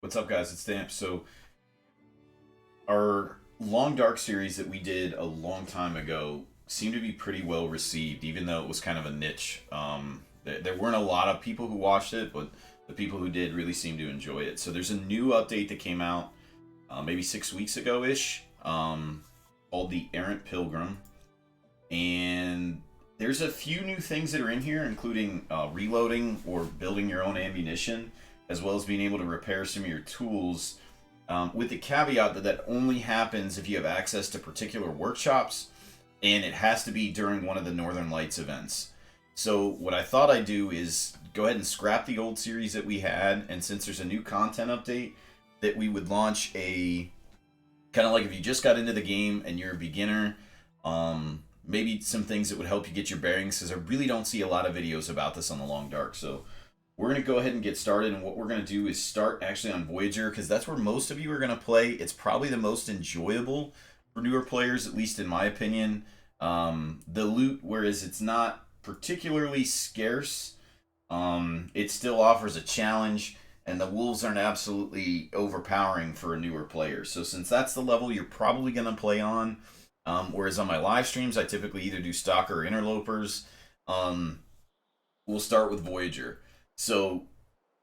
What's up, guys? It's Stamp. So, our Long Dark series that we did a long time ago seemed to be pretty well received, even though it was kind of a niche. There weren't a lot of people who watched it, but the people who did really seemed to enjoy it. So, there's a new update that came out maybe 6 weeks ago ish called The Errant Pilgrim. And there's a few new things that are in here, including reloading or building your own ammunition, as well as being able to repair some of your tools, with the caveat that that only happens if you have access to particular workshops, and it has to be during one of the Northern Lights events. So what I thought I'd do is go ahead and scrap the old series that we had, and since there's a new content update, that we would launch a kind of like if you just got into the game and you're a beginner, maybe some things that would help you get your bearings, because I really don't see a lot of videos about this on the Long Dark. So we're going to go ahead and get started, and what we're going to do is start actually on Voyager, because that's where most of you are going to play. It's probably the most enjoyable for newer players, at least in my opinion. The loot, whereas it's not particularly scarce, it still offers a challenge, and the wolves aren't absolutely overpowering for a newer player. So since that's the level you're probably going to play on, whereas on my live streams I typically either do Stalker or Interlopers, we'll start with Voyager. So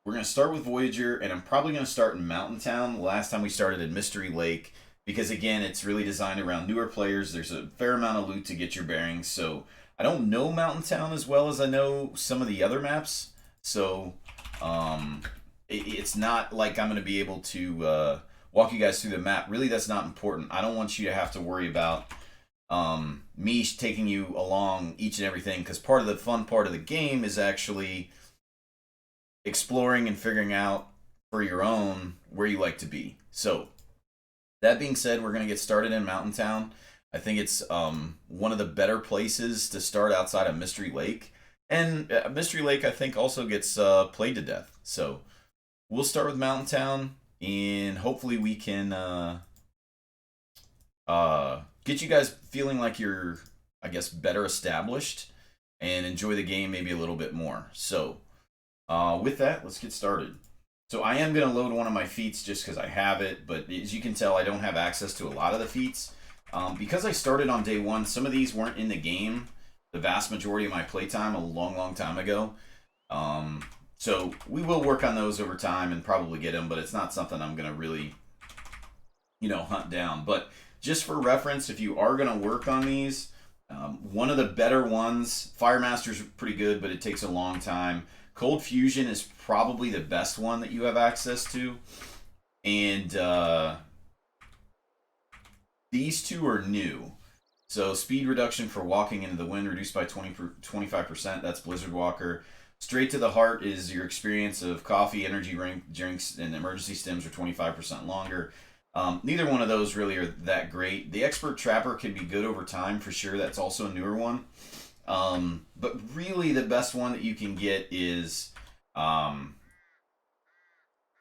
we're going to start with Voyager, and I'm probably going to start in Mountain Town. The last time we started in Mystery Lake, because again, it's really designed around newer players. There's a fair amount of loot to get your bearings. So I don't know Mountain Town as well as I know some of the other maps. So it's not like I'm going to be able to walk you guys through the map. Really, that's not important. I don't want you to have to worry about me taking you along each and everything, because part of the fun part of the game is actually exploring and figuring out for your own where you like to be. So that being said, we're going to get started in Mountain Town. I think it's one of the better places to start outside of Mystery Lake. And Mystery Lake, I think, also gets played to death. So we'll start with Mountain Town, and hopefully we can get you guys feeling like you're, I guess, better established and enjoy the game maybe a little bit more. So with that, let's get started. So I am going to load one of my feats just because I have it, but as you can tell, I don't have access to a lot of the feats. Because I started on day one, some of these weren't in the game the vast majority of my playtime a long time ago. So we will work on those over time and probably get them, but it's not something I'm going to really, hunt down. But just for reference, if you are going to work on these, one of the better ones, Firemaster's pretty good, but it takes a long time. Cold Fusion is probably the best one that you have access to. And these two are new. So speed reduction for walking into the wind reduced by 25%. That's Blizzard Walker. Straight to the Heart is your experience of coffee, energy drinks, and emergency stims are 25% longer. Neither one of those really are that great. The Expert Trapper can be good over time for sure. That's also a newer one. But really the best one that you can get is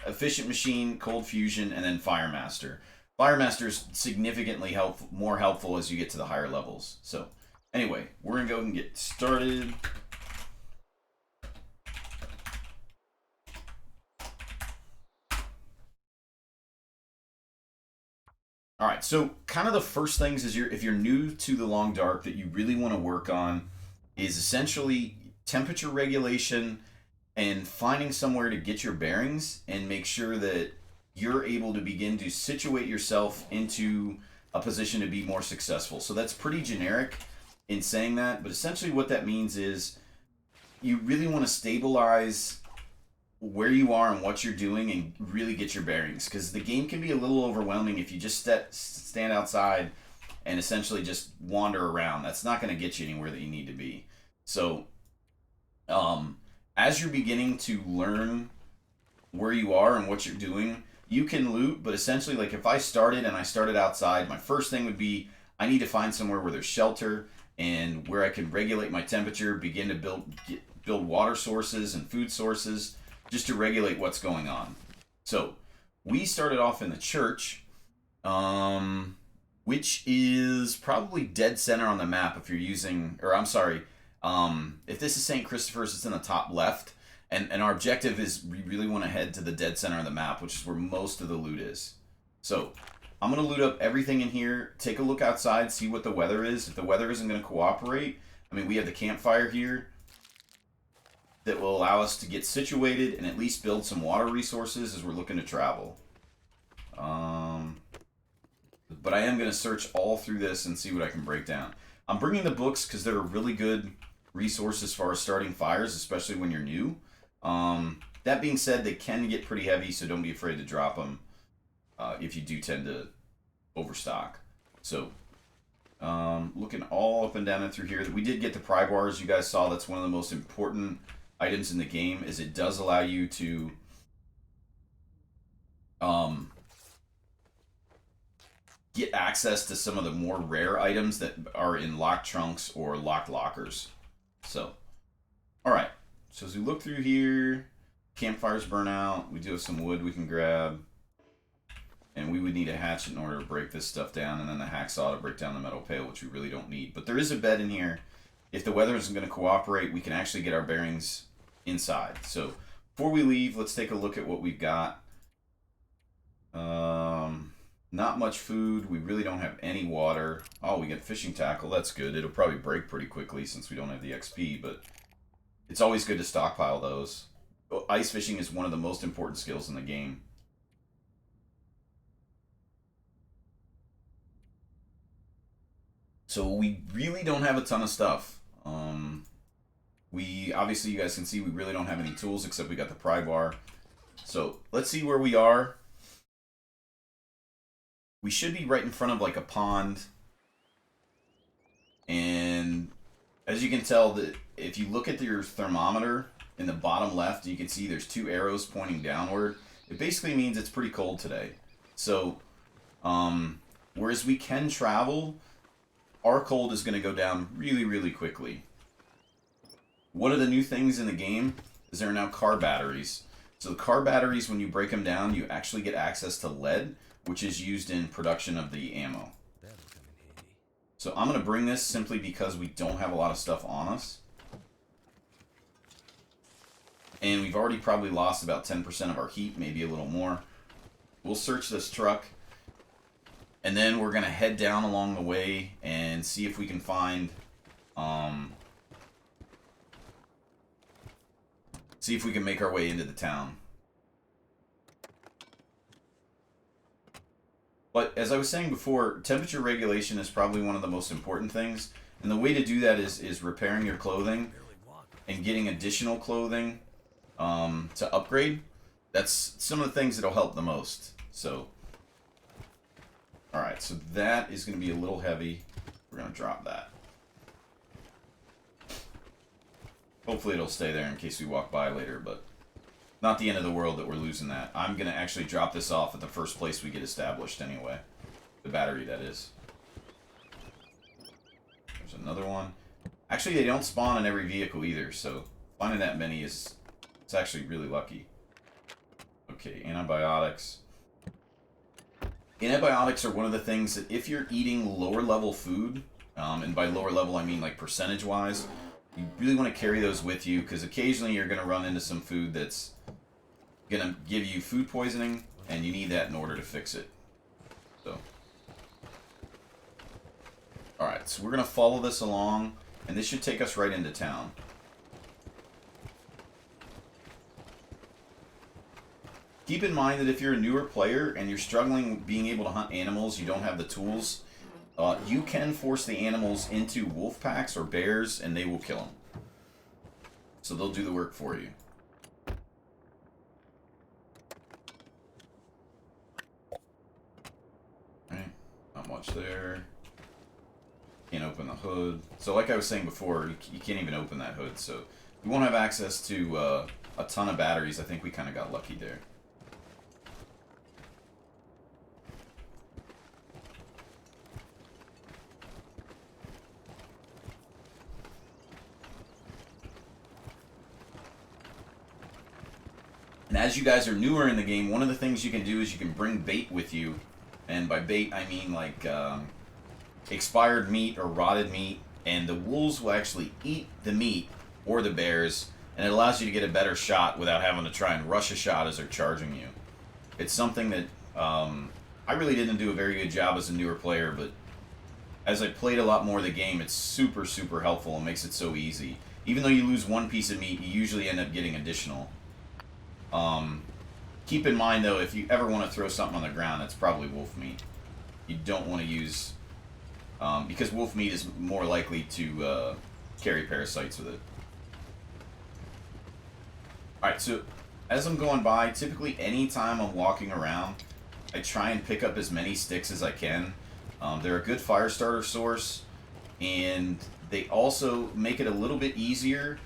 Efficient Machine, Cold Fusion, and then Firemaster. Firemaster is significantly more helpful as you get to the higher levels. So anyway, we're going to go and get started. All right, so kind of the first things is if you're new to the Long Dark that you really want to work on is essentially temperature regulation and finding somewhere to get your bearings and make sure that you're able to begin to situate yourself into a position to be more successful. So that's pretty generic in saying that, but essentially what that means is you really want to stabilize where you are and what you're doing and really get your bearings, because the game can be a little overwhelming if you just stand outside and essentially just wander around. That's not going to get you anywhere that you need to be. So as you're beginning to learn where you are and what you're doing, you can loot, but essentially, like if I started outside, my first thing would be I need to find somewhere where there's shelter and where I can regulate my temperature, begin to build water sources and food sources just to regulate what's going on. So we started off in the church, which is probably dead center on the map if you're using, or I'm sorry, if this is St. Christopher's, it's in the top left, And our objective is we really want to head to the dead center of the map, which is where most of the loot is. So I'm going to loot up everything in here, take a look outside, see what the weather is. If the weather isn't going to cooperate, I mean, we have the campfire here that will allow us to get situated and at least build some water resources as we're looking to travel. But I am going to search all through this and see what I can break down. I'm bringing the books because they're a really good resource as far as starting fires, especially when you're new. That being said, they can get pretty heavy, so don't be afraid to drop them if you do tend to overstock. So, looking all up and down and through here, we did get the pry bars. You guys saw that's one of the most important items in the game, is it does allow you to get access to some of the more rare items that are in locked trunks or locked lockers. So, alright. So as we look through here, campfires burn out. We do have some wood we can grab. And we would need a hatchet in order to break this stuff down, and then the hacksaw to break down the metal pail, which we really don't need. But there is a bed in here. If the weather isn't going to cooperate, we can actually get our bearings inside. So before we leave, let's take a look at what we've got. Not much food. We really don't have any water. Oh, we get fishing tackle. That's good. It'll probably break pretty quickly since we don't have the XP, but it's always good to stockpile those. Ice fishing is one of the most important skills in the game. So we really don't have a ton of stuff. We obviously, you guys can see we really don't have any tools except we got the pry bar. So let's see where we are. We should be right in front of like a pond. And as you can tell, that if you look at your thermometer in the bottom left, you can see there's 2 arrows pointing downward. It basically means it's pretty cold today. So, whereas we can travel, our cold is going to go down really, really quickly. One of the new things in the game is there are now car batteries. So the car batteries, when you break them down, you actually get access to lead, which is used in production of the ammo. So I'm going to bring this simply because we don't have a lot of stuff on us. And we've already probably lost about 10% of our heat, maybe a little more. We'll search this truck. And then we're going to head down along the way and see if we can find... see if we can make our way into the town. But as I was saying before, temperature regulation is probably one of the most important things. And the way to do that is repairing your clothing and getting additional clothing to upgrade. That's some of the things that'll help the most. So, alright, so that is going to be a little heavy. We're going to drop that. Hopefully it'll stay there in case we walk by later, but not the end of the world that we're losing that. I'm going to actually drop this off at the first place we get established anyway. The battery, that is. There's another one. Actually, they don't spawn in every vehicle either, so finding that many is... it's actually really lucky. Okay, antibiotics. Antibiotics are one of the things that if you're eating lower level food, and by lower level I mean like percentage-wise, you really want to carry those with you, because occasionally you're going to run into some food that's going to give you food poisoning, and you need that in order to fix it. So, alright, so we're going to follow this along, and this should take us right into town. Keep in mind that if you're a newer player and you're struggling being able to hunt animals, you don't have the tools, you can force the animals into wolf packs or bears, and they will kill them. So they'll do the work for you. Okay, not much there. Can't open the hood. So like I was saying before, you can't even open that hood, so we won't have access to a ton of batteries. I think we kind of got lucky there. And as you guys are newer in the game, one of the things you can do is you can bring bait with you. And by bait, I mean like expired meat or rotted meat. And the wolves will actually eat the meat, or the bears, and it allows you to get a better shot without having to try and rush a shot as they're charging you. It's something that I really didn't do a very good job as a newer player, but as I played a lot more of the game, it's super, super helpful and makes it so easy. Even though you lose one piece of meat, you usually end up getting additional. Keep in mind, though, if you ever want to throw something on the ground, it's probably wolf meat. You don't want to use... because wolf meat is more likely to carry parasites with it. Alright, so as I'm going by, typically anytime I'm walking around, I try and pick up as many sticks as I can. They're a good fire starter source, and they also make it a little bit easier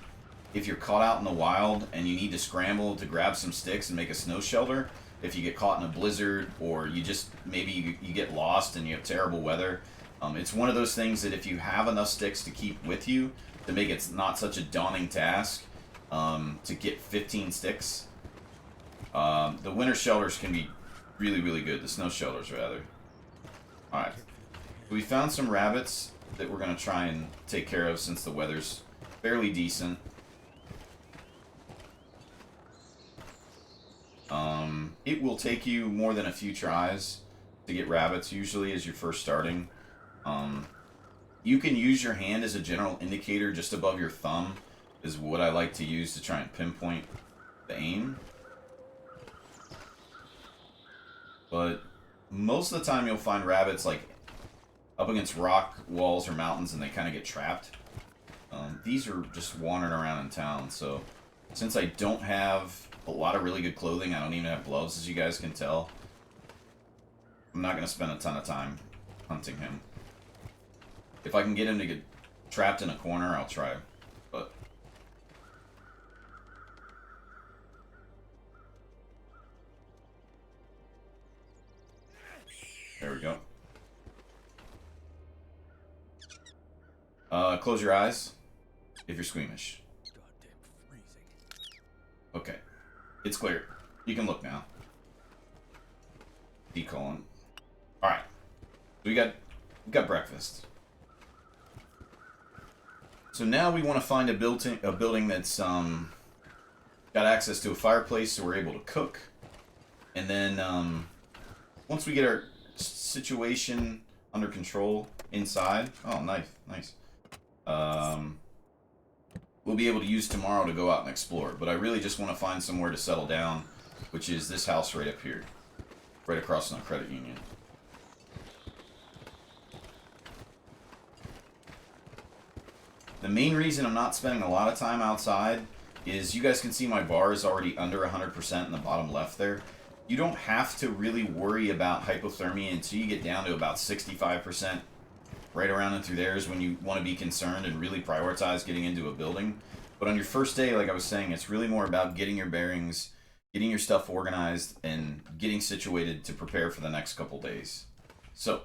if you're caught out in the wild and you need to scramble to grab some sticks and make a snow shelter. If you get caught in a blizzard, or you just maybe you get lost and you have terrible weather. It's one of those things that if you have enough sticks to keep with you to make it not such a daunting task to get 15 sticks, the winter shelters can be really, really good. The snow shelters, rather. Alright. We found some rabbits that we're going to try and take care of since the weather's fairly decent. It will take you more than a few tries to get rabbits, usually, as you're first starting. You can use your hand as a general indicator just above your thumb, is what I like to use to try and pinpoint the aim. But most of the time you'll find rabbits like up against rock walls or mountains, and they kind of get trapped. These are just wandering around in town, so since I don't have a lot of really good clothing, I don't even have gloves, as you guys can tell, I'm not going to spend a ton of time hunting him. If I can get him to get trapped in a corner, I'll try. But there we go. Close your eyes if you're squeamish. Okay. It's clear. You can look now. Decolon. Alright. We got breakfast. So now we want to find a building that's got access to a fireplace, so we're able to cook. And then once we get our situation under control inside, oh, nice. We'll be able to use tomorrow to go out and explore. But I really just want to find somewhere to settle down, which is this house right up here, right across from the credit union. The main reason I'm not spending a lot of time outside is you guys can see my bar is already under 100% in the bottom left there. You don't have to really worry about hypothermia until you get down to about 65%. Right around and through there is when you want to be concerned and really prioritize getting into a building. But on your first day, like I was saying, it's really more about getting your bearings, getting your stuff organized, and getting situated to prepare for the next couple days. So,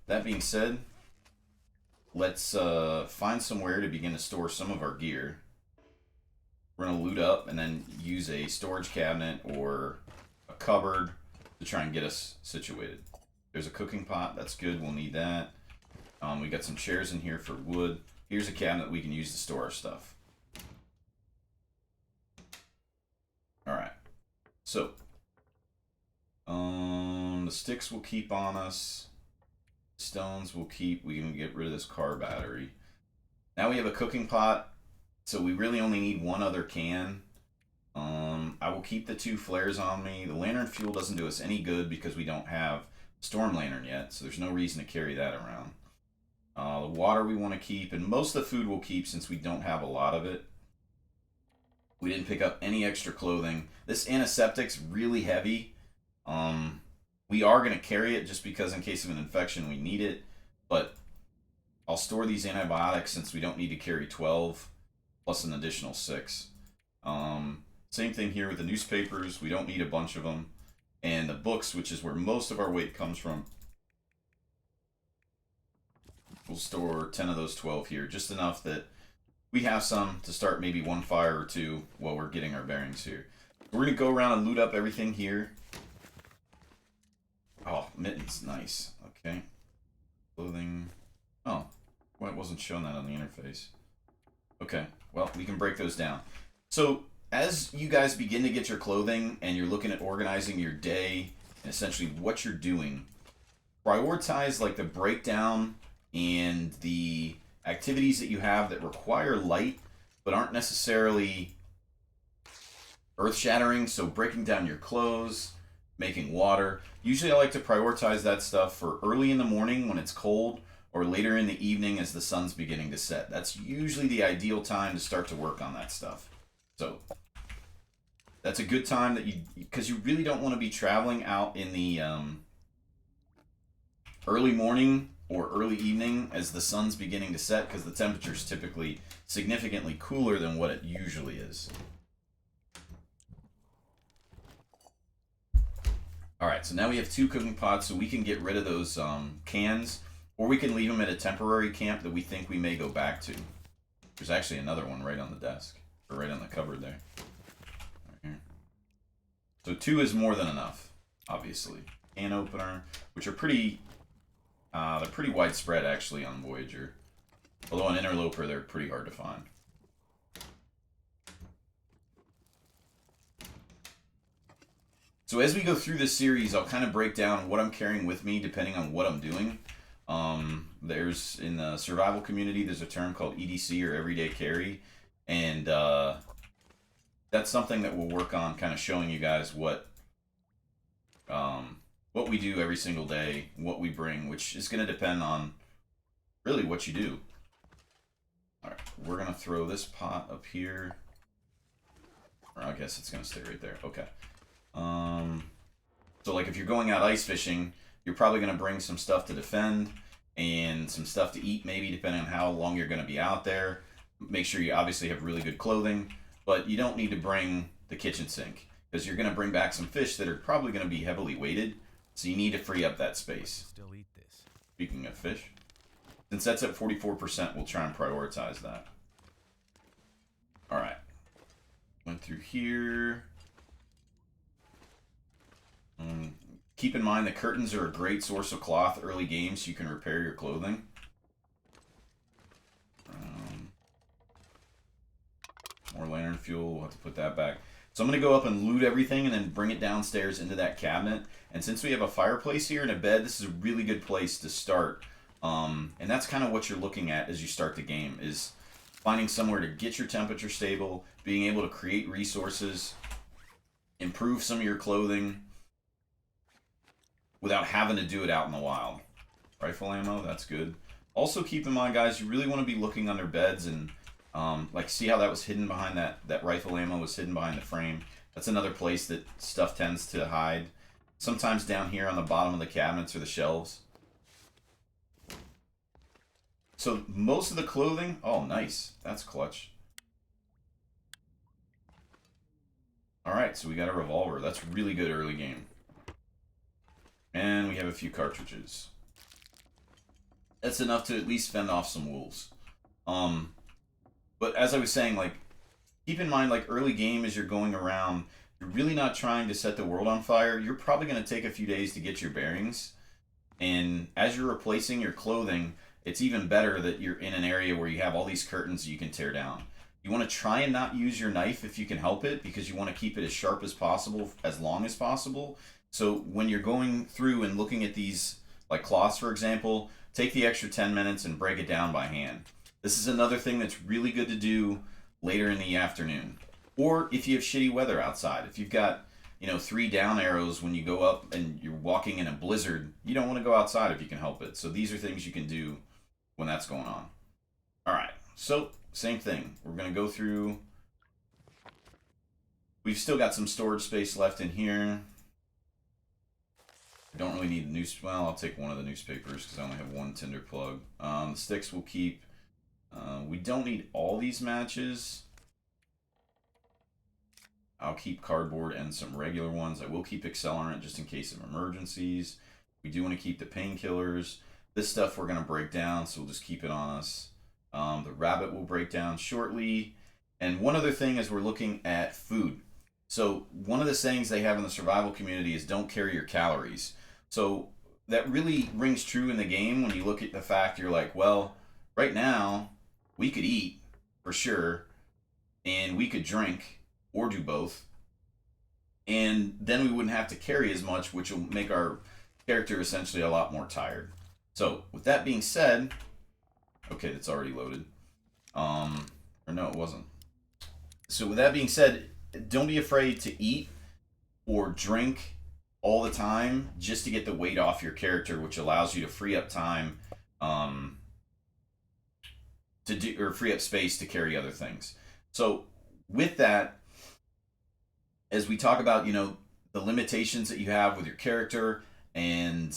that being said, let's find somewhere to begin to store some of our gear. We're going to loot up and then use a storage cabinet or a cupboard to try and get us situated. There's a cooking pot. That's good. We'll need that. We got some chairs in here for wood. Here's a cabinet we can use to store our stuff. Alright. So, the sticks will keep on us. Stones will keep. We can get rid of this car battery. Now we have a cooking pot, so we really only need one other can. I will keep the 2 flares on me. The lantern fuel doesn't do us any good because we don't have storm lantern yet, so there's no reason to carry that around. The water we want to keep, and most of the food we'll keep since we don't have a lot of it. We didn't pick up any extra clothing. This antiseptic's really heavy. We are going to carry it just because in case of an infection we need it, but I'll store these antibiotics since we don't need to carry 12, plus an additional 6. Same thing here with the newspapers. We don't need a bunch of them. And the books, which is where most of our weight comes from, we'll store 10 of those 12 here, just enough that we have some to start maybe 1 fire or 2 while we're getting our bearings here. We're going to go around and loot up everything here. Oh, mittens, nice. Okay. Clothing. Oh, well, it wasn't showing that on the interface. Okay, well, we can break those down. So as you guys begin to get your clothing and you're looking at organizing your day and essentially what you're doing, prioritize like the breakdown and the activities that you have that require light but aren't necessarily earth shattering. So breaking down your clothes, making water. Usually I like to prioritize that stuff for early in the morning when it's cold or later in the evening as the sun's beginning to set. That's usually the ideal time to start to work on that stuff. So that's a good time that because you really don't want to be traveling out in the early morning or early evening as the sun's beginning to set, because the temperature is typically significantly cooler than what it usually is. Alright, so now we have 2 cooking pots, so we can get rid of those cans, or we can leave them at a temporary camp that we think we may go back to. There's actually another one right on the desk, or right on the cupboard there. Right here. So 2 is more than enough, obviously. Can opener, which are pretty, they're pretty widespread actually on Voyager. Although on Interloper, they're pretty hard to find. So as we go through this series, I'll kind of break down what I'm carrying with me depending on what I'm doing. There's, in the survival community, there's a term called EDC, or everyday carry. And that's something that we'll work on, kind of showing you guys what we do every single day, what we bring, which is going to depend on really what you do. Alright, we're going to throw this pot up here. Or I guess it's going to stay right there. Okay. So like if you're going out ice fishing, you're probably going to bring some stuff to defend and some stuff to eat, maybe, depending on how long you're going to be out there. Make sure you obviously have really good clothing, but you don't need to bring the kitchen sink because you're going to bring back some fish that are probably going to be heavily weighted, so you need to free up that space. Still eat this. Speaking of fish, since that's at 44%, we'll try and prioritize that. Alright. Went through here. Keep in mind that curtains are a great source of cloth early game, so you can repair your clothing. More lantern fuel, we'll have to put that back. So I'm going to go up and loot everything and then bring it downstairs into that cabinet. And since we have a fireplace here and a bed, this is a really good place to start. And that's kind of what you're looking at as you start the game, is finding somewhere to get your temperature stable, being able to create resources, improve some of your clothing, without having to do it out in the wild. Rifle ammo, that's good. Also keep in mind, guys, you really want to be looking under beds and like, see how that was hidden behind that rifle ammo was hidden behind the frame. That's another place that stuff tends to hide. Sometimes down here on the bottom of the cabinets or the shelves. So most of the clothing, oh nice, that's clutch. Alright, so we got a revolver. That's really good early game. And we have a few cartridges. That's enough to at least fend off some wolves. But as I was saying, like, keep in mind, like, early game as you're going around, you're really not trying to set the world on fire. You're probably going to take a few days to get your bearings. And as you're replacing your clothing, it's even better that you're in an area where you have all these curtains you can tear down. You want to try and not use your knife if you can help it, because you want to keep it as sharp as possible, as long as possible. So when you're going through and looking at these, like cloths, for example, take the extra 10 minutes and break it down by hand. This is another thing that's really good to do later in the afternoon. Or if you have shitty weather outside. If you've got, 3 down arrows when you go up and you're walking in a blizzard, you don't want to go outside if you can help it. So these are things you can do when that's going on. Alright, so same thing. We're going to go through. We've still got some storage space left in here. I don't really need the news. Well, I'll take one of the newspapers because I only have one tinder plug. The sticks we'll keep. We don't need all these matches. I'll keep cardboard and some regular ones. I will keep accelerant just in case of emergencies. We do want to keep the painkillers. This stuff we're going to break down, so we'll just keep it on us. The rabbit will break down shortly. And one other thing is we're looking at food. So one of the sayings they have in the survival community is don't carry your calories. So that really rings true in the game when you look at the fact you're like, well, right now we could eat for sure, and we could drink or do both, and then we wouldn't have to carry as much, which will make our character essentially a lot more tired. So with that being said, okay, that's already loaded. Or no, it wasn't. So with that being said, don't be afraid to eat or drink all the time just to get the weight off your character, which allows you to free up time um, to do, or free up space to carry other things. So with that, as we talk about, the limitations that you have with your character, and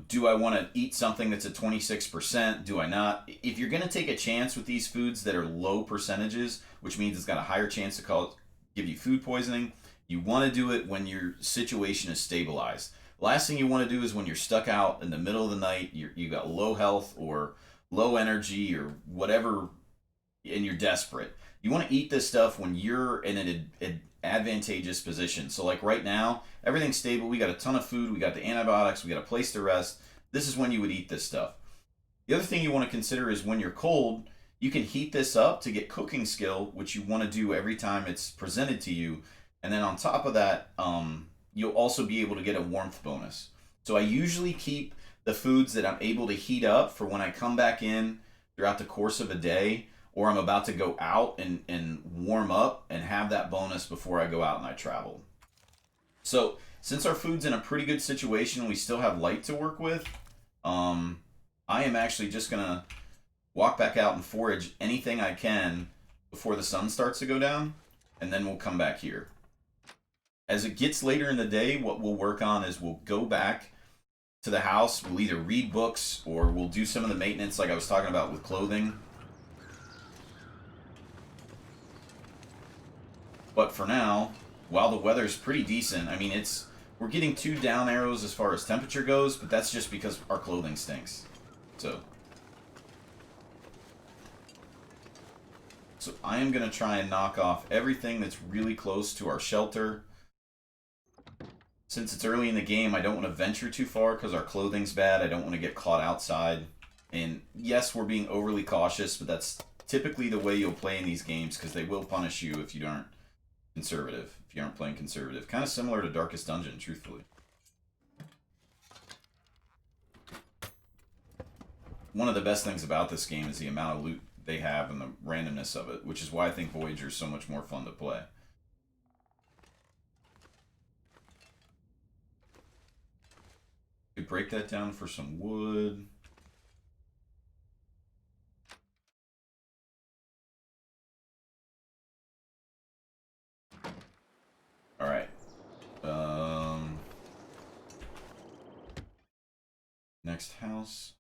do I want to eat something that's at 26%? Do I not? If you're going to take a chance with these foods that are low percentages, which means it's got a higher chance to give you food poisoning, you want to do it when your situation is stabilized. The last thing you want to do is when you're stuck out in the middle of the night, you got low health or low energy or whatever, and you're desperate. You want to eat this stuff when you're in an advantageous position. So like right now, everything's stable. We got a ton of food. We got the antibiotics. We got a place to rest. This is when you would eat this stuff. The other thing you want to consider is when you're cold, you can heat this up to get cooking skill, which you want to do every time it's presented to you. And then on top of that, you'll also be able to get a warmth bonus. So I usually keep the foods that I'm able to heat up for when I come back in throughout the course of a day, or I'm about to go out and warm up and have that bonus before I go out and I travel. So since our food's in a pretty good situation, we still have light to work with, I am actually just going to walk back out and forage anything I can before the sun starts to go down, and then we'll come back here. As it gets later in the day, what we'll work on is we'll go back to the house. We'll either read books or we'll do some of the maintenance like I was talking about with clothing. But for now, while the weather's pretty decent, I mean, we're getting 2 down arrows as far as temperature goes, but that's just because our clothing stinks. So I am going to try and knock off everything that's really close to our shelter. Since it's early in the game, I don't want to venture too far because our clothing's bad. I don't want to get caught outside. And yes, we're being overly cautious, but that's typically the way you'll play in these games because they will punish you if you aren't conservative, if you aren't playing conservative. Kind of similar to Darkest Dungeon, truthfully. One of the best things about this game is the amount of loot they have and the randomness of it, which is why I think Voyager is so much more fun to play. Could break that down for some wood. All right. Next house.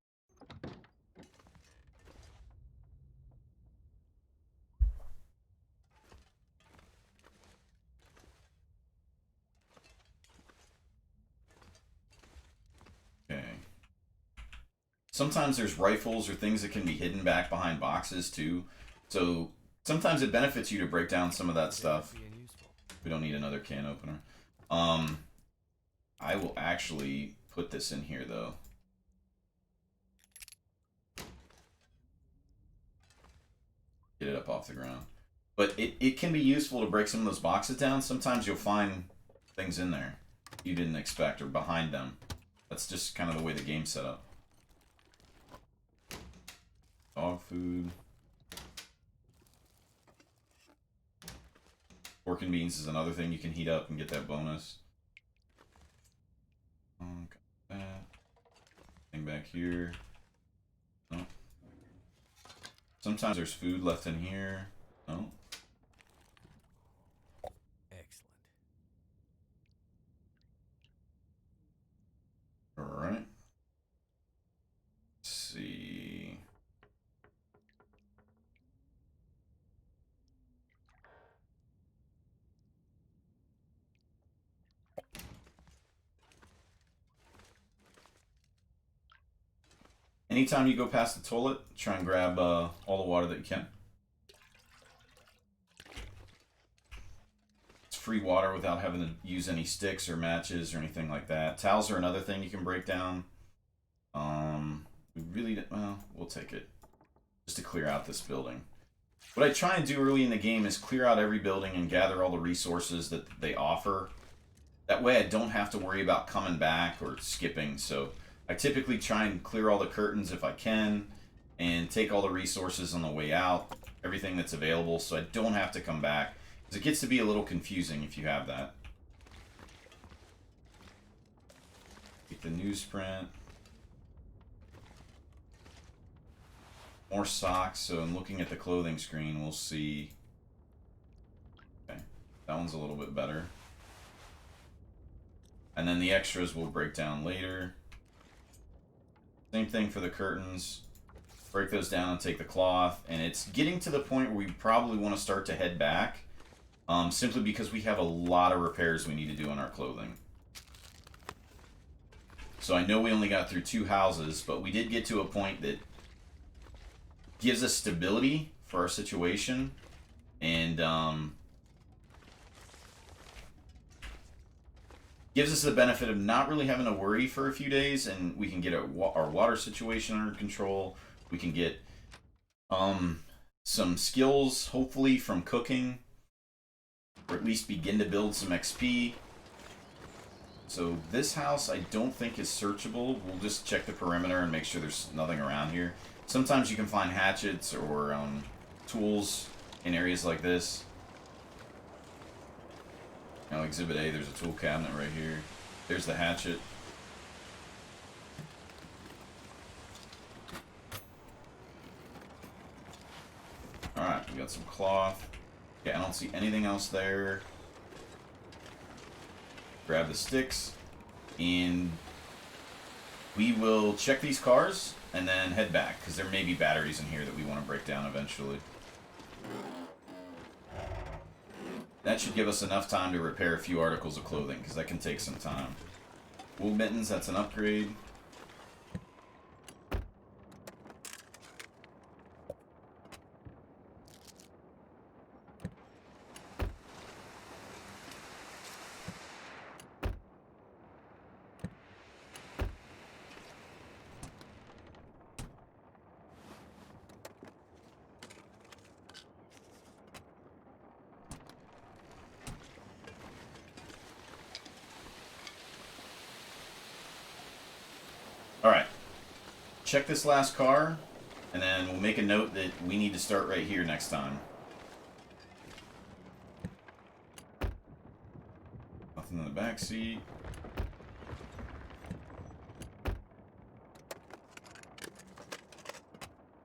Okay. Sometimes there's rifles or things that can be hidden back behind boxes too. So sometimes it benefits you to break down some of that stuff. We don't need another can opener. I will actually put this in here though. Get it up off the ground. But it can be useful to break some of those boxes down. Sometimes you'll find things in there you didn't expect or behind them. That's just kind of the way the game's set up. Dog food. Pork and beans is another thing you can heat up and get that bonus. Got that. Thing back here. No. Sometimes there's food left in here. No. Excellent. Alright. Let's see. Anytime you go past the toilet, try and grab all the water that you can. It's free water without having to use any sticks or matches or anything like that. Towels are another thing you can break down. We really, well, we'll take it just to clear out this building. What I try and do early in the game is clear out every building and gather all the resources that they offer. That way I don't have to worry about coming back or skipping. So I typically try and clear all the curtains if I can and take all the resources on the way out, everything that's available, so I don't have to come back. Because it gets to be a little confusing if you have that. Get the newsprint. More socks, so in looking at the clothing screen, we'll see... Okay, that one's a little bit better. And then the extras we'll break down later. Same thing for the curtains. Break those down and take the cloth. And it's getting to the point where we probably want to start to head back. Simply because we have a lot of repairs we need to do on our clothing. So I know we only got through 2 houses, but we did get to a point that gives us stability for our situation. And gives us the benefit of not really having to worry for a few days, and we can get our water situation under control. We can get some skills, hopefully, from cooking, or at least begin to build some XP. So this house I don't think is searchable. We'll just check the perimeter and make sure there's nothing around here. Sometimes you can find hatchets or tools in areas like this. Now, Exhibit A, there's a tool cabinet right here. There's the hatchet. Alright, we got some cloth. Okay, I don't see anything else there. Grab the sticks. And we will check these cars and then head back, because there may be batteries in here that we want to break down eventually. That should give us enough time to repair a few articles of clothing, because that can take some time. Wool mittens, that's an upgrade. Alright, check this last car, and then we'll make a note that we need to start right here next time. Nothing in the back seat.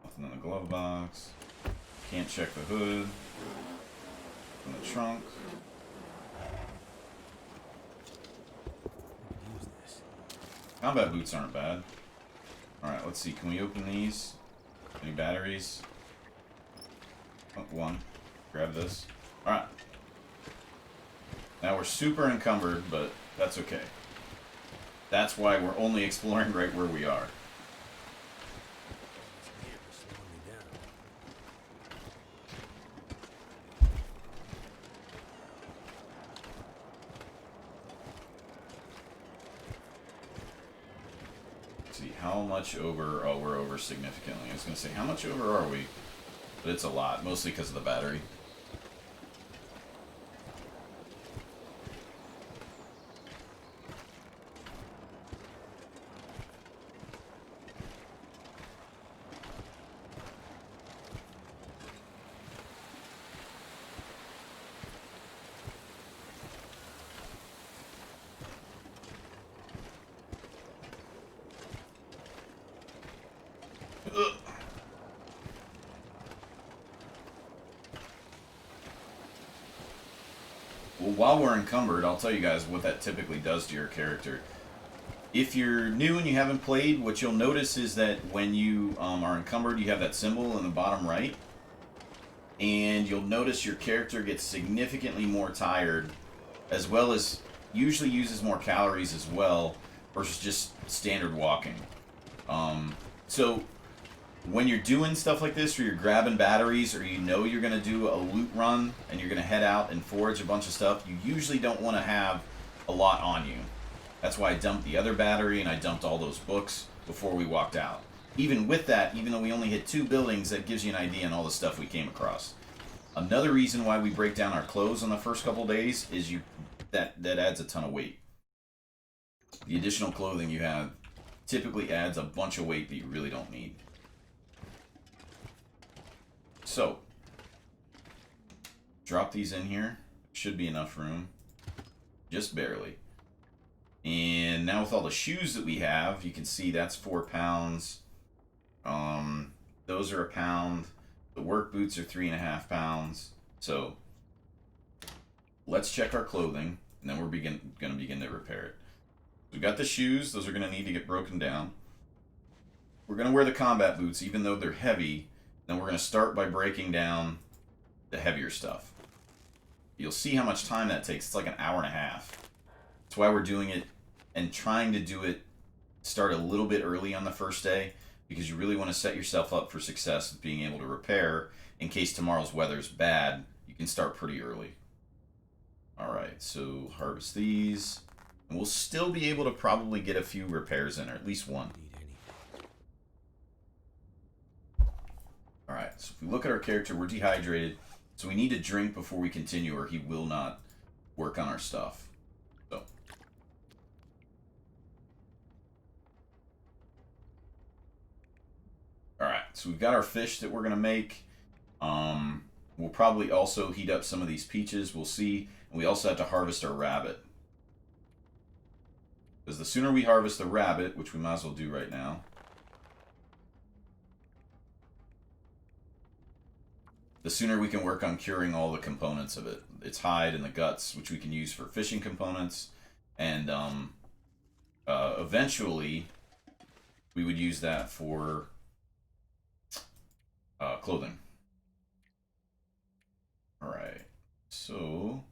Nothing in the glove box. Can't check the hood. In the trunk. Combat boots aren't bad. Alright, let's see. Can we open these? Any batteries? Oh, one. Grab this. Alright. Now we're super encumbered, but that's okay. That's why we're only exploring right where we are. How much over? Oh, we're over significantly. I was going to say, how much over are we? But it's a lot, mostly because of the battery. Well, while we're encumbered, I'll tell you guys what that typically does to your character. If you're new and you haven't played, what you'll notice is that when you are encumbered, you have that symbol in the bottom right. And you'll notice your character gets significantly more tired, as well as usually uses more calories as well, versus just standard walking. So when you're doing stuff like this, or you're grabbing batteries, or you know you're going to do a loot run, and you're going to head out and forage a bunch of stuff, you usually don't want to have a lot on you. That's why I dumped the other battery, and I dumped all those books before we walked out. Even with that, even though we only hit 2 buildings, that gives you an idea on all the stuff we came across. Another reason why we break down our clothes on the first couple days is that adds a ton of weight. The additional clothing you have typically adds a bunch of weight that you really don't need. So, drop these in here. Should be enough room. Just barely. And now with all the shoes that we have, you can see that's 4 pounds. Those are 1 pound. The work boots are 3.5 pounds. So let's check our clothing, and then we're going to begin to repair it. We've got the shoes. Those are going to need to get broken down. We're going to wear the combat boots, even though they're heavy. Then we're going to start by breaking down the heavier stuff. You'll see how much time that takes. It's like an hour and a half. That's why we're doing it and trying to do it, start a little bit early on the first day, because you really want to set yourself up for success with being able to repair in case tomorrow's weather's bad. You can start pretty early. Alright, so harvest these. And we'll still be able to probably get a few repairs in, or at least one. Alright, so if we look at our character, we're dehydrated. So we need to drink before we continue, or he will not work on our stuff. So. Alright, so we've got our fish that we're going to make. We'll probably also heat up some of these peaches. We'll see. And we also have to harvest our rabbit. Because the sooner we harvest the rabbit, which we might as well do right now, the sooner we can work on curing all the components of it. Its hide and the guts, which we can use for fishing components. And eventually, we would use that for clothing. Alright, so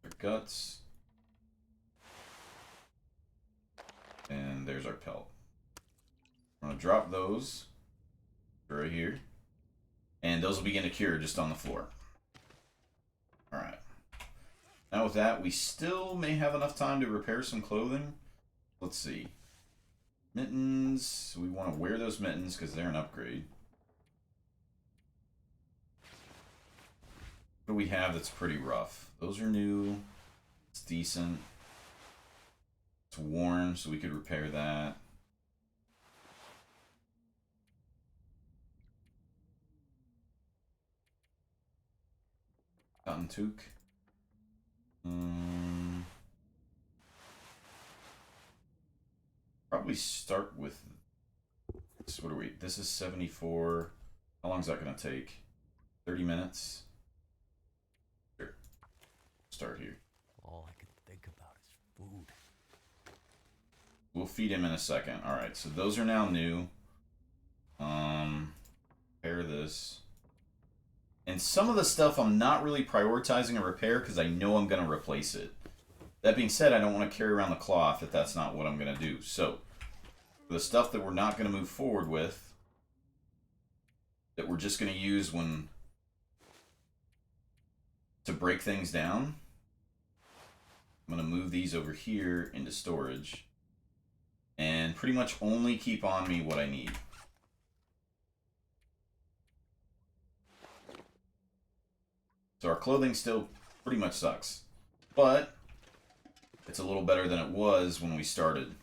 our guts. And there's our pelt. I'm going to drop those right here. And those will begin to cure just on the floor. Alright. Now with that, we still may have enough time to repair some clothing. Let's see. Mittens. We want to wear those mittens because they're an upgrade. What do we have that's pretty rough? Those are new. It's decent. It's worn, so we could repair that. Cotton toque. Probably start with this. What are we? This is 74. How long is that going to take? 30 minutes? Sure. Start here. All I can think about is food. We'll feed him in a second. Alright, so those are now new. Repair this. And some of the stuff I'm not really prioritizing a repair because I know I'm going to replace it. That being said, I don't want to carry around the cloth if that's not what I'm going to do. So, for the stuff that we're not going to move forward with, that we're just going to use to break things down, I'm going to move these over here into storage. And pretty much only keep on me what I need. So our clothing still pretty much sucks. But it's a little better than it was when we started.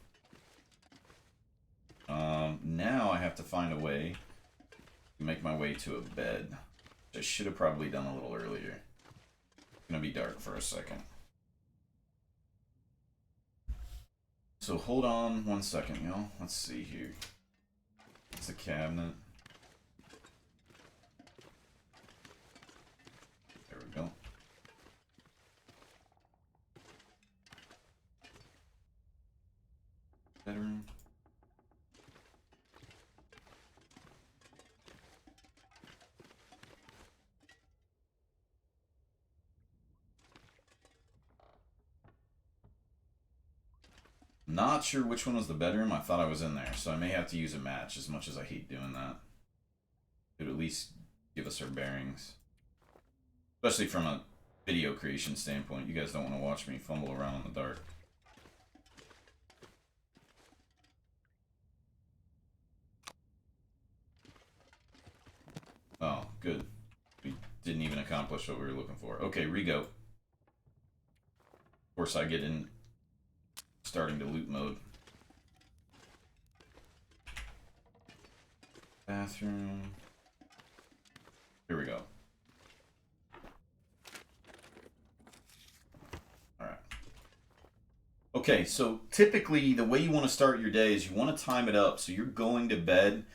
Now I have to find a way to make my way to a bed. Which I should have probably done a little earlier. It's going to be dark for a second. So hold on 1 second, y'all. Let's see here. It's a cabinet. There we go. Bedroom. Not sure which one was the bedroom. I thought I was in there, so I may have to use a match as much as I hate doing that. It would at least give us our bearings. Especially from a video creation standpoint. You guys don't want to watch me fumble around in the dark. good. We didn't even accomplish what we were looking for. Okay, re-go. Of course, I get in starting to loot mode. Bathroom. Here we go. Alright. Okay, so typically the way you want to start your day is you want to time it up so you're going to bed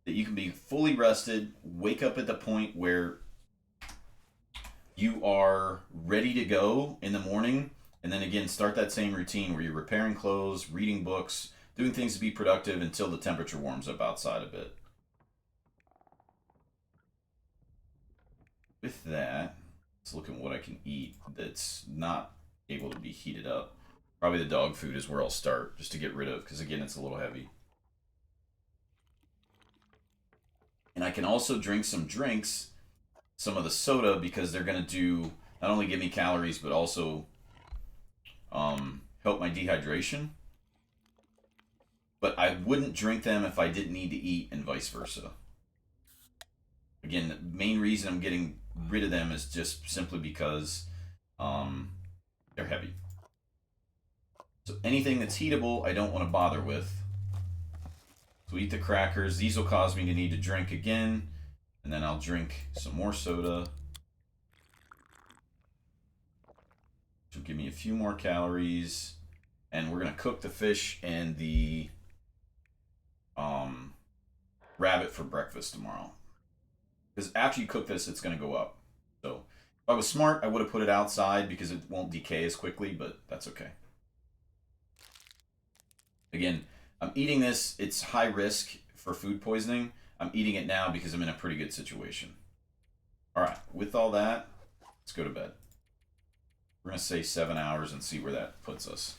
that you can be fully rested, wake up at the point where you are ready to go in the morning, and then again start that same routine where you're repairing clothes, reading books, doing things to be productive until the temperature warms up outside a bit. With that, let's look at what I can eat that's not able to be heated up. Probably the dog food is where I'll start, just to get rid of, because again, it's a little heavy. And I can also drink some drinks, some of the soda, because they're going to do, not only give me calories, but also help my dehydration. But I wouldn't drink them if I didn't need to eat, and vice versa. Again, the main reason I'm getting rid of them is just simply because they're heavy. So anything that's heatable, I don't want to bother with. So eat the crackers. These will cause me to need to drink again. And then I'll drink some more soda. Which will give me a few more calories. And we're going to cook the fish and the rabbit for breakfast tomorrow. Because after you cook this, it's going to go up. So if I was smart, I would have put it outside because it won't decay as quickly, but that's okay. Again, I'm eating this. It's high risk for food poisoning. I'm eating it now because I'm in a pretty good situation. All right, with all that, let's go to bed. We're going to say 7 hours and see where that puts us.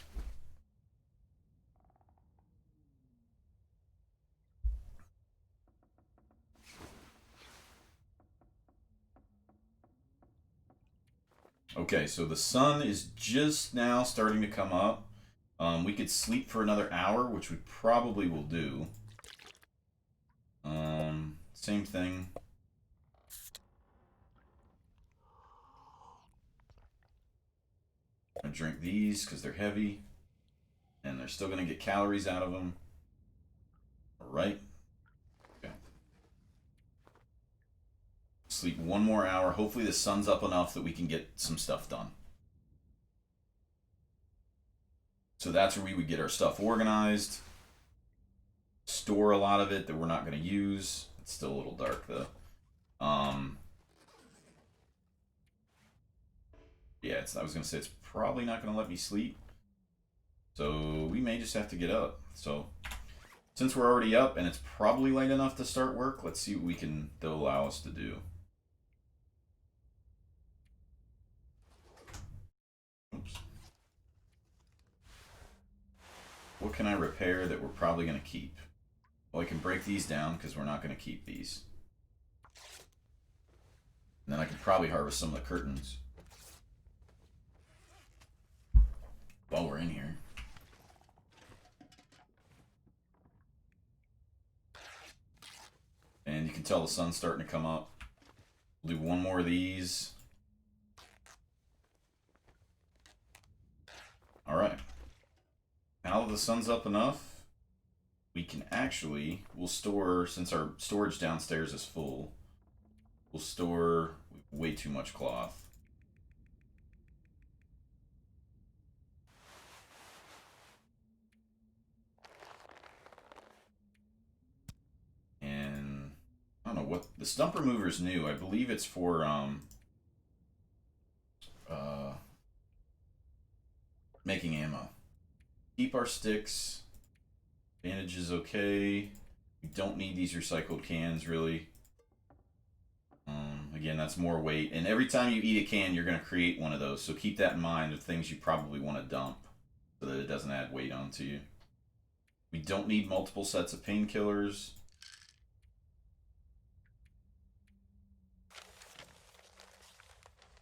Okay, so the sun is just now starting to come up. We could sleep for another hour, which we probably will do. Same thing. I'm gonna drink these because they're heavy, and they're still gonna get calories out of them. All right. Okay. Sleep one more hour. Hopefully the sun's up enough that we can get some stuff done. So that's where we would get our stuff organized. Store a lot of it that we're not going to use. It's still a little dark though. Yeah, I was going to say it's probably not going to let me sleep. So we may just have to get up. So since we're already up and it's probably late enough to start work, let's see what they'll allow us to do. Oops. What can I repair that we're probably going to keep? Well, I can break these down because we're not going to keep these. And then I can probably harvest some of the curtains while we're in here. And you can tell the sun's starting to come up. We'll do one more of these. All right. Now that the sun's up enough, we can we'll store, since our storage downstairs is full, we'll store way too much cloth. And I don't know what, the stump remover is new. I believe it's for making ammo. Keep our sticks. Bandage is okay. We don't need these recycled cans, really. Again, that's more weight. And every time you eat a can, you're going to create one of those. So keep that in mind of things you probably want to dump so that it doesn't add weight onto you. We don't need multiple sets of painkillers.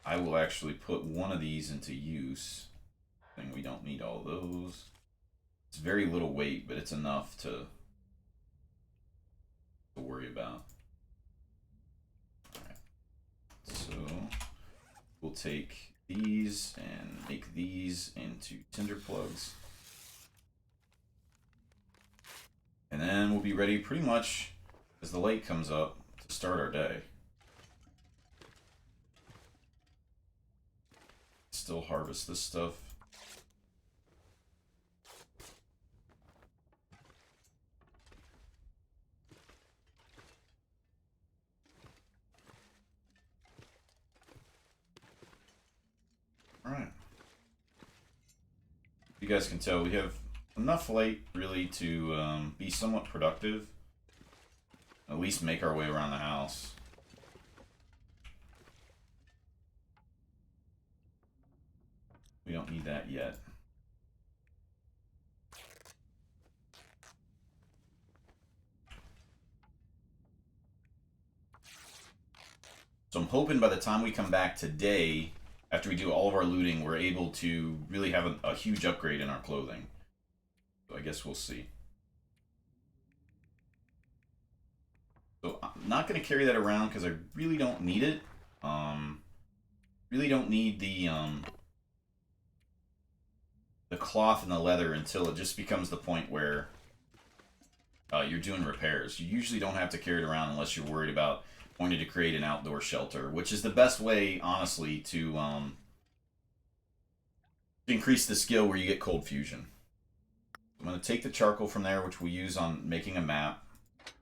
I will actually put one of these into use. We don't need all those. It's very little weight, but it's enough to worry about. All right. We'll take these and make these into tinder plugs. And then we'll be ready pretty much as the light comes up to start our day. Still harvest this stuff. Alright. You guys can tell we have enough light really to be somewhat productive. At least make our way around the house. We don't need that yet. So I'm hoping by the time we come back today, after we do all of our looting, we're able to really have a huge upgrade in our clothing. So I guess we'll see. So I'm not going to carry that around because I really don't need it. Really don't need the cloth and the leather until it just becomes the point where you're doing repairs. You usually don't have to carry it around unless you're worried about wanting to create an outdoor shelter, which is the best way, honestly, to increase the skill where you get cold fusion. I'm going to take the charcoal from there, which we'll use on making a map.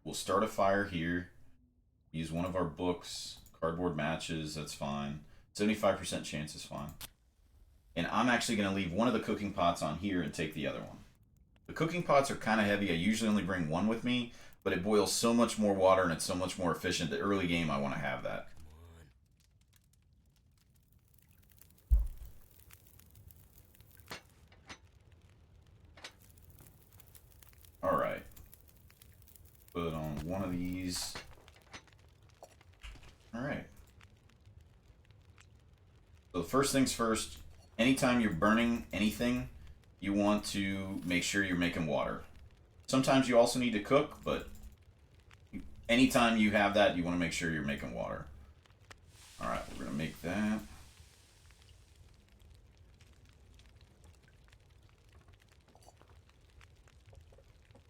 We'll start a fire here. Use one of our books. Cardboard matches, that's fine. 75% chance is fine. And I'm actually going to leave one of the cooking pots on here and take the other one. The cooking pots are kind of heavy. I usually only bring one with me, but it boils so much more water and it's so much more efficient that early game I want to have that. Alright. Put on one of these. Alright. So first things first, anytime you're burning anything, you want to make sure you're making water. Sometimes you also need to cook, but anytime you have that, you want to make sure you're making water. Alright, we're going to make that.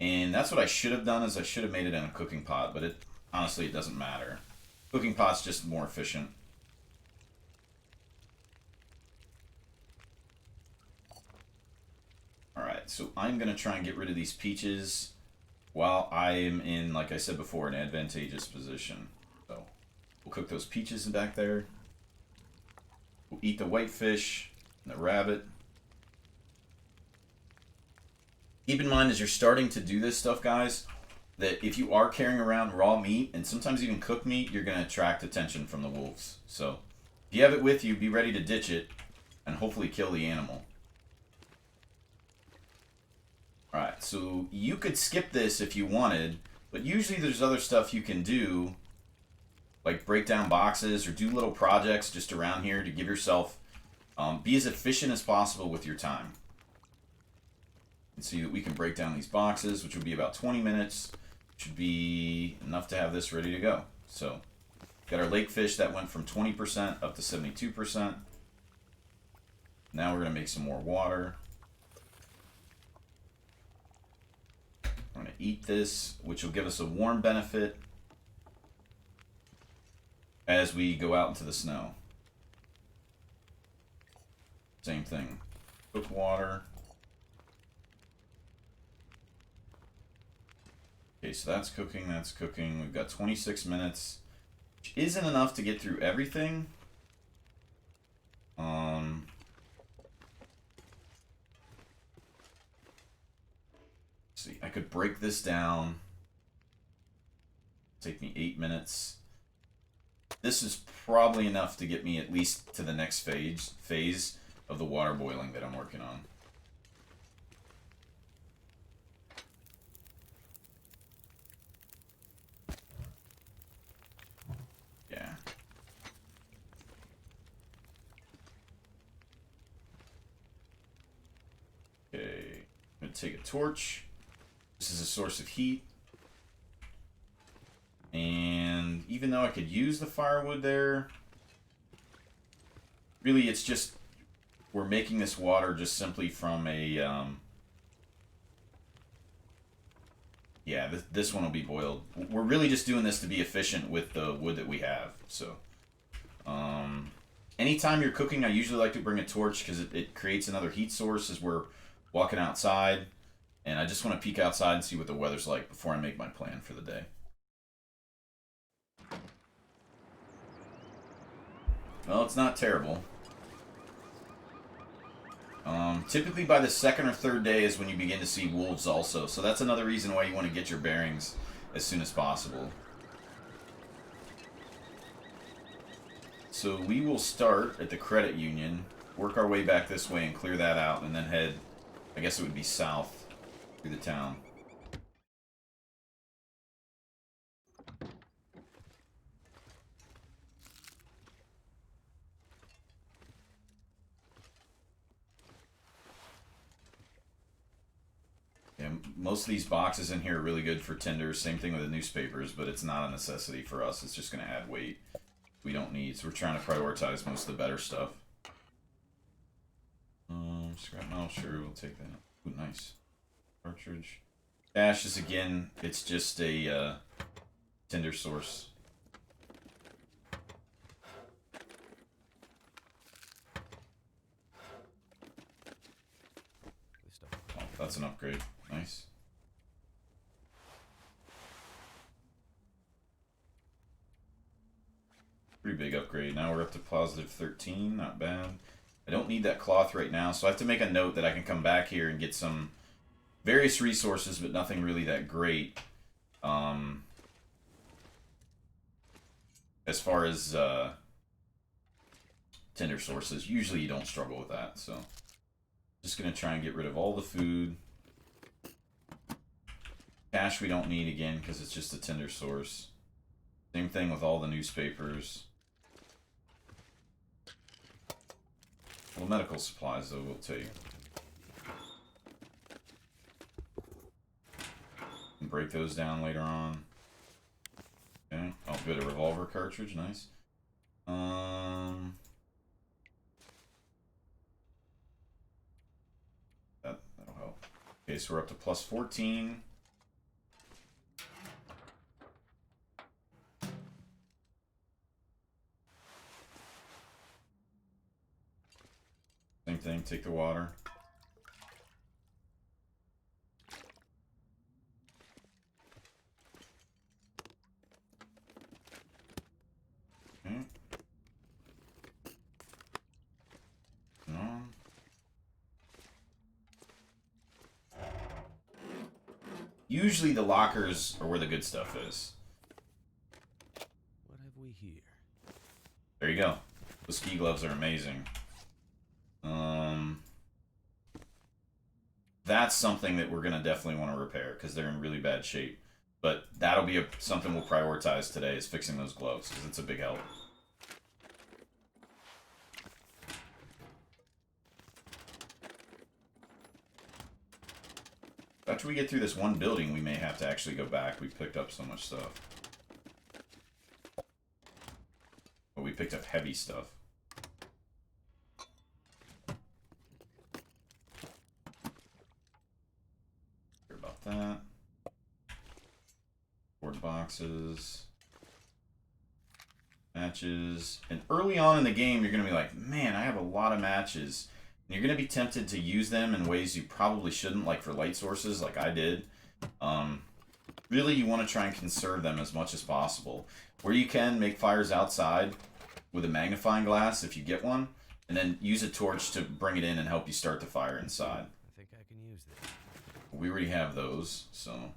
And that's what I should have done, is I should have made it in a cooking pot, but honestly, it doesn't matter. Cooking pot's just more efficient. Alright, so I'm going to try and get rid of these peaches while I am in, like I said before, an advantageous position. So, we'll cook those peaches back there. We'll eat the whitefish and the rabbit. Keep in mind as you're starting to do this stuff, guys, that if you are carrying around raw meat, and sometimes even cooked meat, you're going to attract attention from the wolves. So, if you have it with you, be ready to ditch it and hopefully kill the animal. Alright, so you could skip this if you wanted, but usually there's other stuff you can do, like break down boxes or do little projects just around here to give yourself, be as efficient as possible with your time. And see that we can break down these boxes, which would be about 20 minutes. Should be enough to have this ready to go. So, got our lake fish that went from 20% up to 72%. Now we're going to make some more water. I'm going to eat this, which will give us a warm benefit as we go out into the snow. Same thing. Cook water. Okay, so that's cooking, that's cooking. We've got 26 minutes, which isn't enough to get through everything. See, I could break this down. Take me 8 minutes. This is probably enough to get me at least to the next phase of the water boiling that I'm working on. Yeah. Okay. I'm going to take a torch. This is a source of heat. And even though I could use the firewood there, really, it's just we're making this water just simply from a yeah, this one will be boiled. We're really just doing this to be efficient with the wood that we have. So, anytime you're cooking, I usually like to bring a torch because it creates another heat source as we're walking outside. And I just want to peek outside and see what the weather's like before I make my plan for the day. Well, it's not terrible. Typically by the second or third day is when you begin to see wolves also. So that's another reason why you want to get your bearings as soon as possible. So we will start at the credit union, work our way back this way and clear that out, and then head, I guess it would be south through the town. Yeah, most of these boxes in here are really good for tenders. Same thing with the newspapers, but it's not a necessity for us. It's just going to add weight we don't need. So we're trying to prioritize most of the better stuff. Scrap metal, sure, we'll take that. Ooh, nice. Cartridge. Ash is, again, it's just a tinder source. Oh, that's an upgrade. Nice. Pretty big upgrade. Now we're up to positive 13. Not bad. I don't need that cloth right now, so I have to make a note that I can come back here and get some various resources, but nothing really that great. As far as tinder sources, usually you don't struggle with that, so just gonna try and get rid of all the food. Cash we don't need again because it's just a tinder source. Same thing with all the newspapers. Well, medical supplies though we'll take. And break those down later on. Okay. Oh, good, a revolver cartridge, nice. That'll help. Okay, so we're up to plus 14. Same thing, take the water. Okay. On. Usually the lockers are where the good stuff is. What have we here? There you go. The ski gloves are amazing. That's something that we're going to definitely want to repair because they're in really bad shape. But that'll be something we'll prioritize today is fixing those gloves because it's a big help. After we get through this one building, we may have to actually go back. We picked up so much stuff. But we picked up heavy stuff. Hear about that. Board boxes. Matches. And early on in the game, you're going to be like, man, I have a lot of matches. And you're going to be tempted to use them in ways you probably shouldn't, like for light sources, like I did. Really, you want to try and conserve them as much as possible. Where you can, make fires outside with a magnifying glass if you get one. And then use a torch to bring it in and help you start the fire inside. I think I can use this. We already have those, so...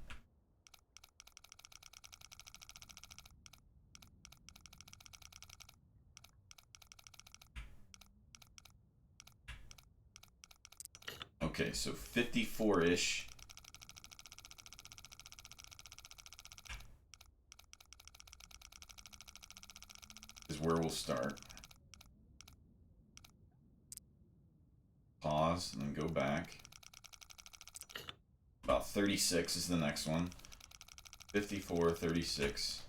Okay, so 54-ish. Is where we'll start. Pause, and then go back. About 36 is the next one. 54, 36.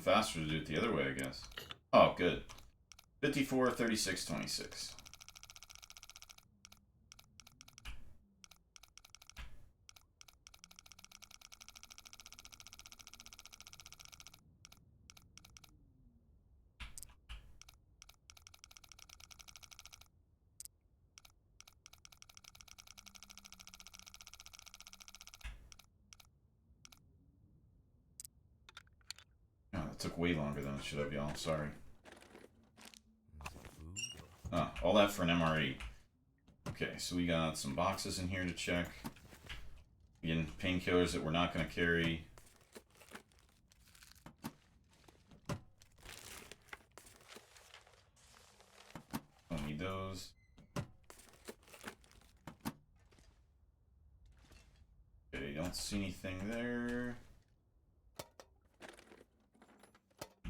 faster to do it the other way, I guess. Oh, good. 54, 36, 26. Oh, that took way longer than it should have, y'all. Sorry. Oh, all that for an MRE. Okay, so we got some boxes in here to check. Again, painkillers that we're not going to carry. Don't need those. Okay, don't see anything there.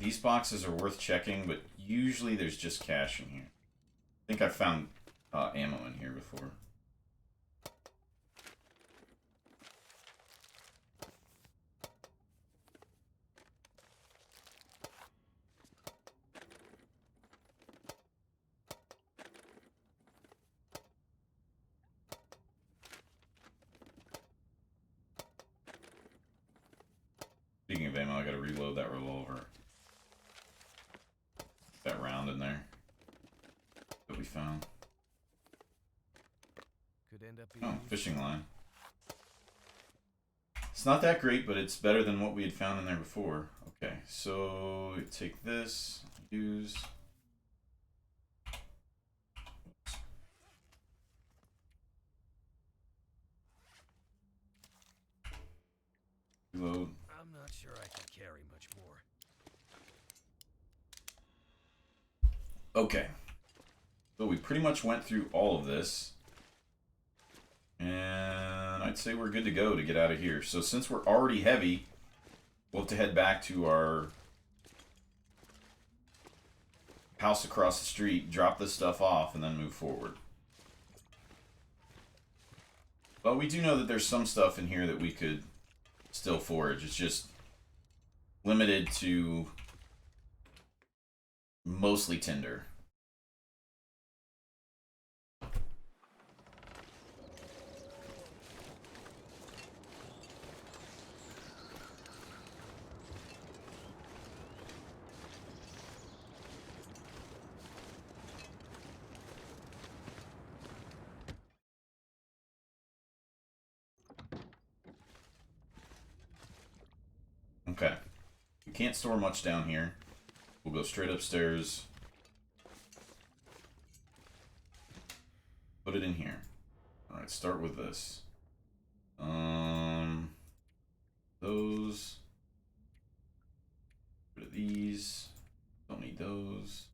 These boxes are worth checking, but usually there's just cash in here. I think I found ammo in here before. Speaking of ammo, I gotta reload that revolver. That round in there that we found. Could end up being Oh, fishing line. It's not that great, but it's better than what we had found in there before. Okay, so take this, use. Reload. I'm not sure I can carry much more. Okay. So we pretty much went through all of this. And I'd say we're good to go to get out of here. So since we're already heavy, we'll have to head back to our house across the street, drop this stuff off, and then move forward. But we do know that there's some stuff in here that we could still forage. It's just limited to mostly tinder. Okay. We can't store much down here. We'll go straight upstairs. Put it in here. Alright, start with this. Those. Rid of these. Don't need those.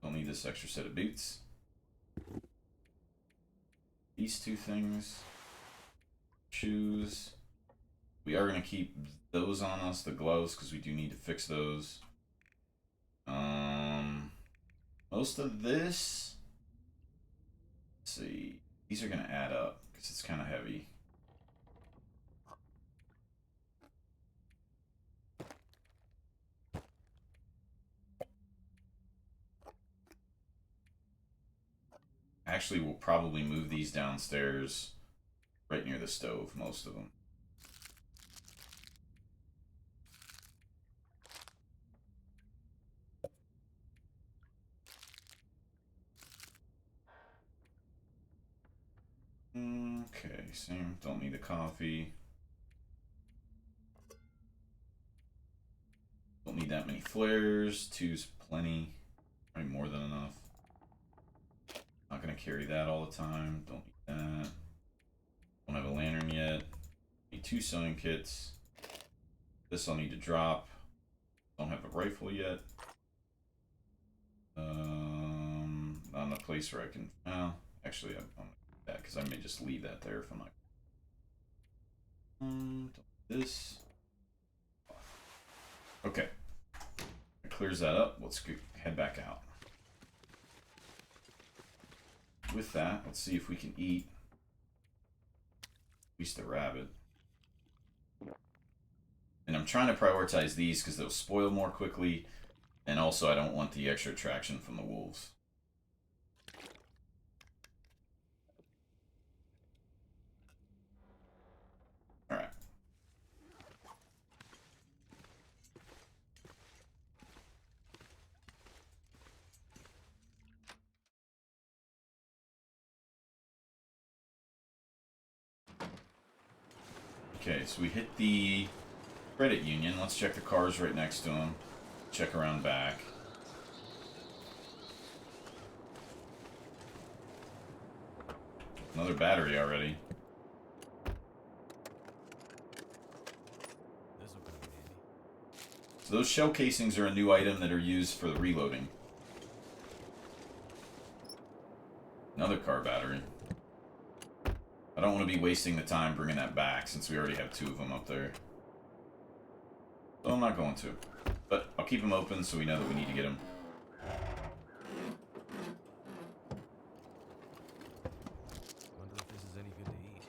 Don't need this extra set of boots. These two things. Shoes. We are going to keep those on us, the gloves, because we do need to fix those. Most of this, let's see, these are going to add up because it's kind of heavy. Actually, we'll probably move these downstairs right near the stove, most of them. Okay, same. Don't need the coffee. Don't need that many flares. Two's plenty. Probably more than enough. Not gonna carry that all the time. Don't need that. Don't have a lantern yet. Need 2 sewing kits. This I'll need to drop. Don't have a rifle yet. Not in a place where I can. Well, actually, I'm gonna do that because I may just leave that there if I'm not. This. Okay. That clears that up. Let's head back out. With that, let's see if we can eat. least the rabbit. And I'm trying to prioritize these because they'll spoil more quickly. And also I don't want the extra traction from the wolves. Alright. Okay, so we hit the credit union. Let's check the cars right next to them. Check around back. Another battery already. This'll come in handy. So those shell casings are a new item that are used for the reloading. Another car battery. I don't want to be wasting the time bringing that back since we already have 2 of them up there. So I'm not going to. But I'll keep them open so we know that we need to get them. Wonder if this is any good to eat.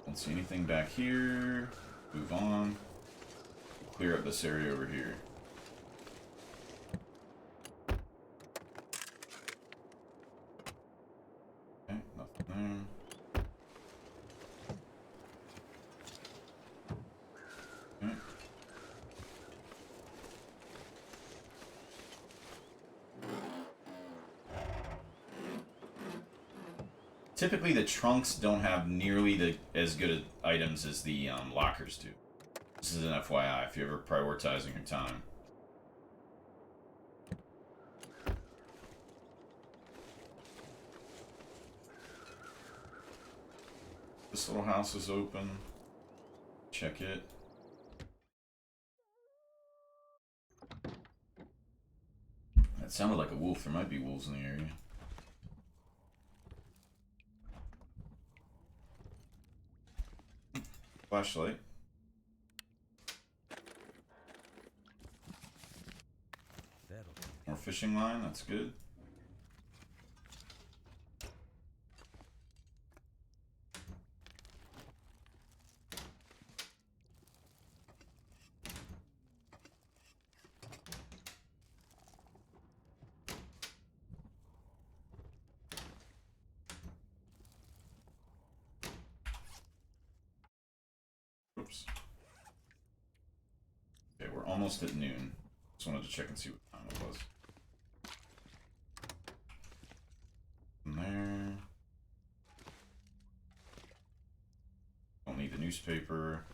Don't see anything back here. Move on. Clear up this area over here. Okay, nothing there. Okay. Typically, the trunks don't have nearly as good items as the lockers do. This is an FYI if you're ever prioritizing your time. This little house is open. Check it. That sounded like a wolf. There might be wolves in the area. Flashlight. That'll do. More fishing line. That's good. Oops. Okay, we're almost at noon. Just wanted to check and see what time it was. From there. Don't need the newspaper.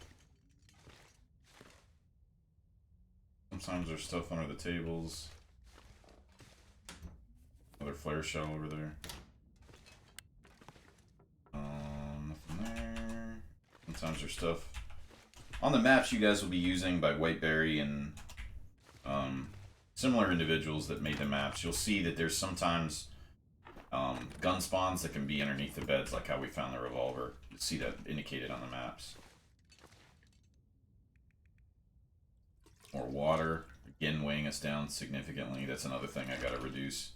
Sometimes there's stuff under the tables. Another flare shell over there. Nothing there. Sometimes there's stuff on the maps you guys will be using by Whiteberry and similar individuals that made the maps. You'll see that there's sometimes gun spawns that can be underneath the beds, like how we found the revolver. You'll see that indicated on the maps. More water, again weighing us down significantly. That's another thing I gotta reduce.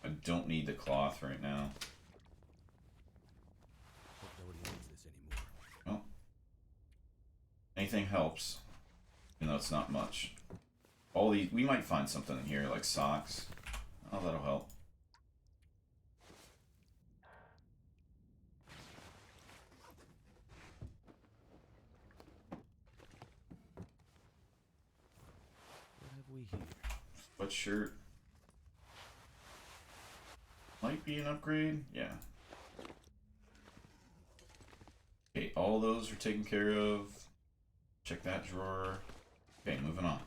I don't need the cloth right now. Hope nobody needs this anymore. Well, anything helps, even though it's not much. All these, we might find something in here like socks. Oh, that'll help. What have we here? Sweatshirt. Might be an upgrade, yeah. Okay, all those are taken care of. Check that drawer. Okay, moving on.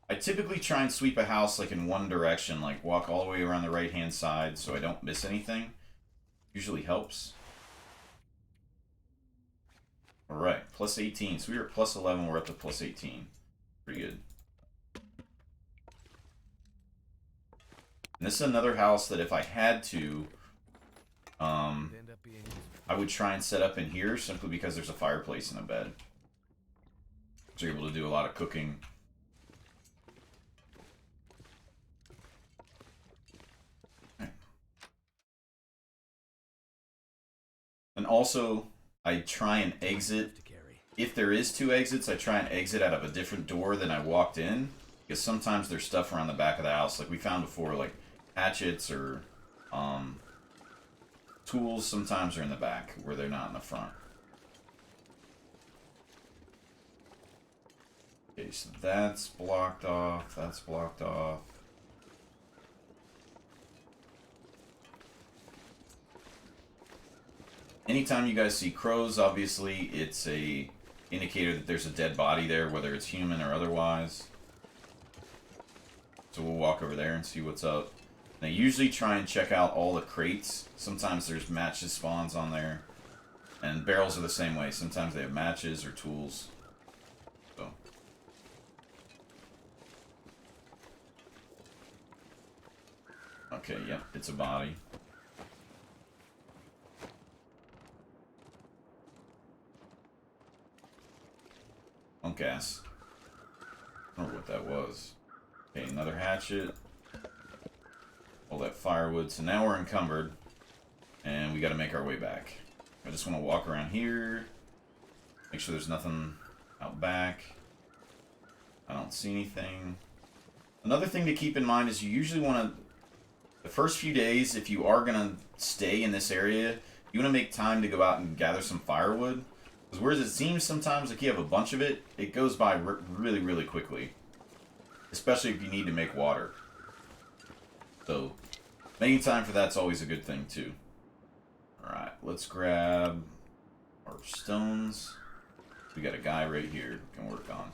I typically try and sweep a house like in one direction, like walk all the way around the right hand side so I don't miss anything. Usually helps. Alright, plus 18. So we were at plus 11, we're up to plus 18. Pretty good. And this is another house that if I had to, Could end up being useful. I would try and set up in here simply because there's a fireplace and a bed. So you're able to do a lot of cooking. And also, I try and exit. To carry. If there is 2 exits, I try and exit out of a different door than I walked in. Because sometimes there's stuff around the back of the house. Like we found before, like hatchets or tools sometimes are in the back where they're not in the front. Okay, so that's blocked off. That's blocked off. Anytime you guys see crows, obviously it's a indicator that there's a dead body there, whether it's human or otherwise. So we'll walk over there and see what's up. And I usually try and check out all the crates. Sometimes there's matches spawns on there. And barrels are the same way. Sometimes they have matches or tools. So. Okay, yep, it's a body. Punk ass. I don't know what that was. Okay, another hatchet. All that firewood. So now we're encumbered. And we gotta make our way back. I just want to walk around here. Make sure there's nothing out back. I don't see anything. Another thing to keep in mind is you usually want to... The first few days, if you are going to stay in this area, you want to make time to go out and gather some firewood. Because whereas it seems sometimes like you have a bunch of it, it goes by really, really quickly. Especially if you need to make water. So, making time for that's always a good thing too. Alright, let's grab our stones. We got a guy right here we can work on.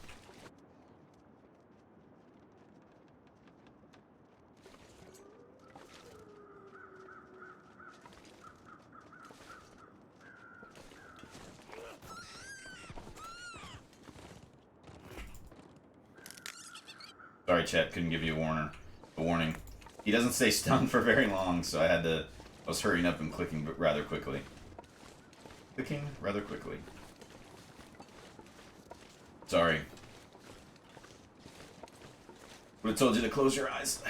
Sorry, chat, couldn't give you a warning. He doesn't stay stunned for very long, so I was hurrying up and clicking rather quickly. Sorry. Would have told you to close your eyes.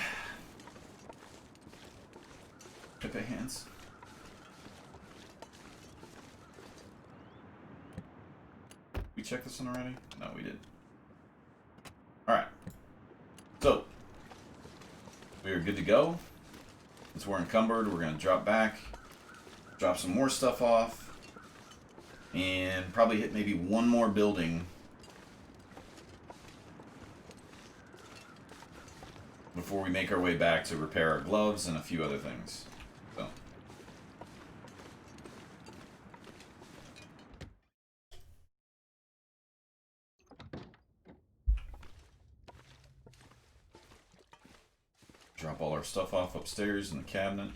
Pepe hands. We checked this one already? No, we did. Alright. So, we are good to go. Since we're encumbered, we're going to drop back. Drop some more stuff off. And probably hit maybe one more building before we make our way back to repair our gloves and a few other things. So. Drop all our stuff off upstairs in the cabinet.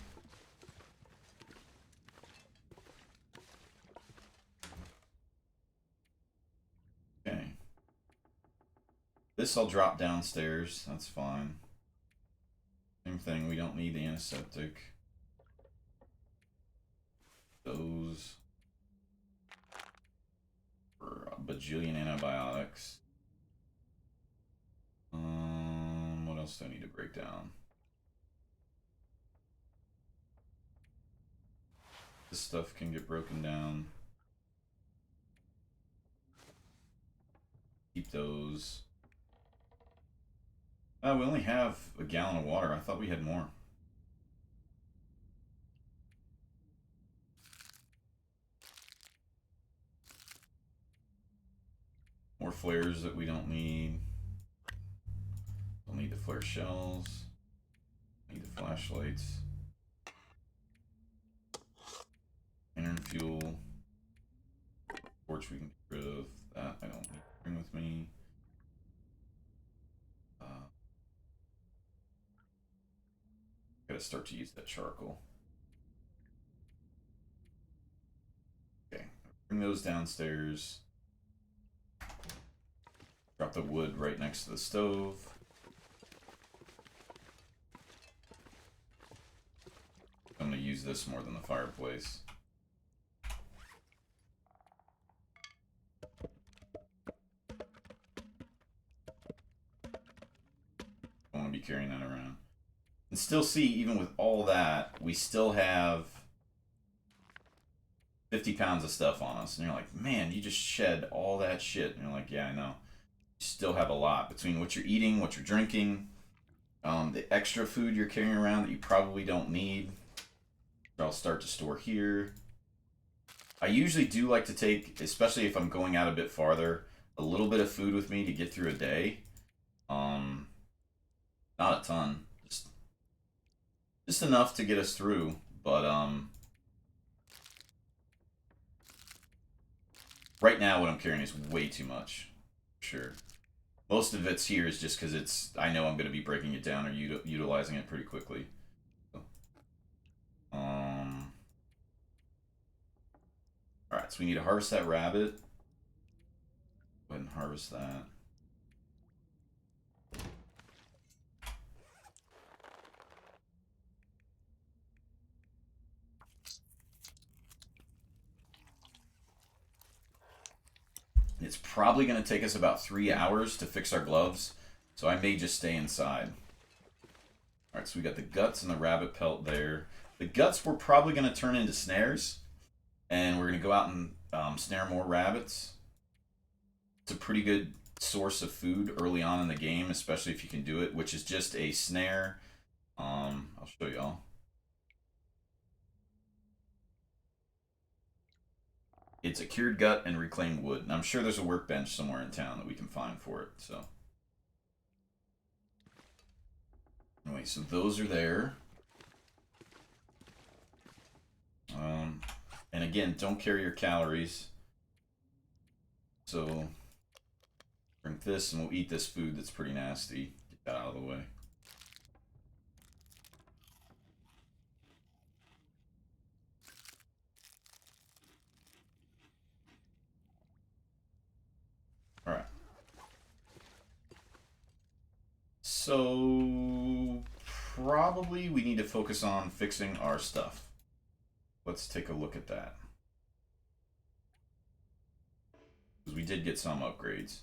Okay. This I'll drop downstairs. That's fine. Same thing. We don't need the antiseptic. Those. For a bajillion antibiotics. What else do I need to break down? This stuff can get broken down. Keep those. We only have a gallon of water. I thought we had more. More flares that we don't need. Don't need the flare shells. Need the flashlights. Iron fuel. Torch we can get rid of. That I don't need to bring with me. Gotta start to use that charcoal. Okay, bring those downstairs. Drop the wood right next to the stove. I'm gonna use this more than the fireplace. I want to be carrying that around. And still see, even with all that, we still have 50 pounds of stuff on us. And you're like, man, you just shed all that shit. And you're like, yeah, I know. You still have a lot between what you're eating, what you're drinking, the extra food you're carrying around that you probably don't need. I'll start to store here. I usually do like to take, especially if I'm going out a bit farther, a little bit of food with me to get through a day. Not a ton, just enough to get us through. But right now what I'm carrying is way too much. Sure. Most of it's here is just because I know I'm going to be breaking it down or utilizing it pretty quickly. So, Alright, so we need to harvest that rabbit. Go ahead and harvest that. It's probably going to take us about 3 hours to fix our gloves, so I may just stay inside. Alright, so we got the guts and the rabbit pelt there. The guts we're probably going to turn into snares, and we're going to go out and snare more rabbits. It's a pretty good source of food early on in the game, especially if you can do it, which is just a snare. I'll show y'all. It's a cured gut and reclaimed wood. And I'm sure there's a workbench somewhere in town that we can find for it. So, anyway, so those are there. And again, don't carry your calories. So, drink this and we'll eat this food that's pretty nasty. Get that out of the way. Alright. So, probably we need to focus on fixing our stuff. Let's take a look at that. Because we did get some upgrades.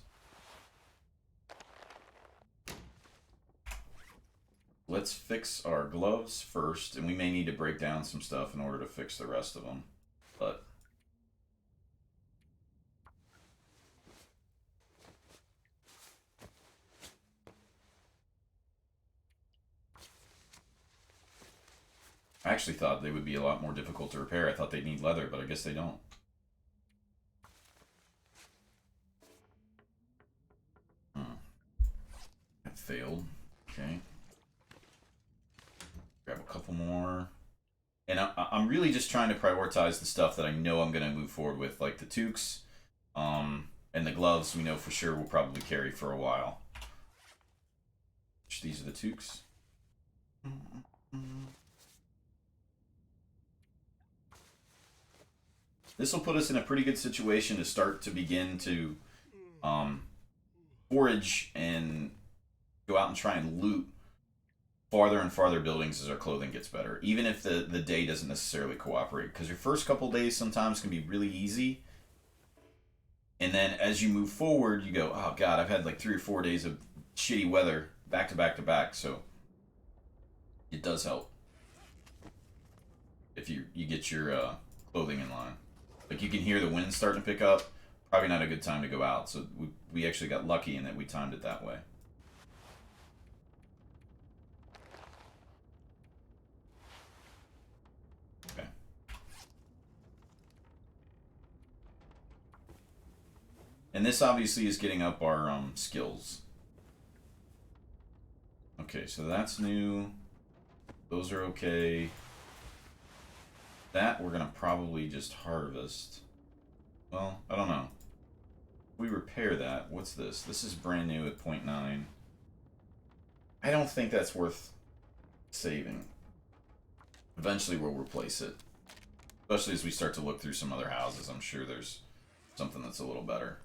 Let's fix our gloves first, and we may need to break down some stuff in order to fix the rest of them. But I actually thought they would be a lot more difficult to repair. I thought they'd need leather, but I guess they don't. That failed. Okay. Grab a couple more. And I'm really just trying to prioritize the stuff that I know I'm going to move forward with, like the toques, and the gloves we know for sure we'll probably carry for a while. These are the toques. This will put us in a pretty good situation to start to begin to forage and go out and try and loot farther and farther buildings as our clothing gets better, even if the day doesn't necessarily cooperate, because your first couple days sometimes can be really easy, and then as you move forward you go, oh god, I've had like 3 or 4 days of shitty weather back to back to back, so it does help if you get your clothing in line. Like, you can hear the wind starting to pick up. Probably not a good time to go out, so we actually got lucky in that we timed it that way. Okay. And this obviously is getting up our skills. Okay, so that's new. Those are okay. That we're going to probably just harvest. Well, I don't know. We repair that. What's this? This is brand new at 0.9. I don't think that's worth saving. Eventually we'll replace it. Especially as we start to look through some other houses. I'm sure there's something that's a little better.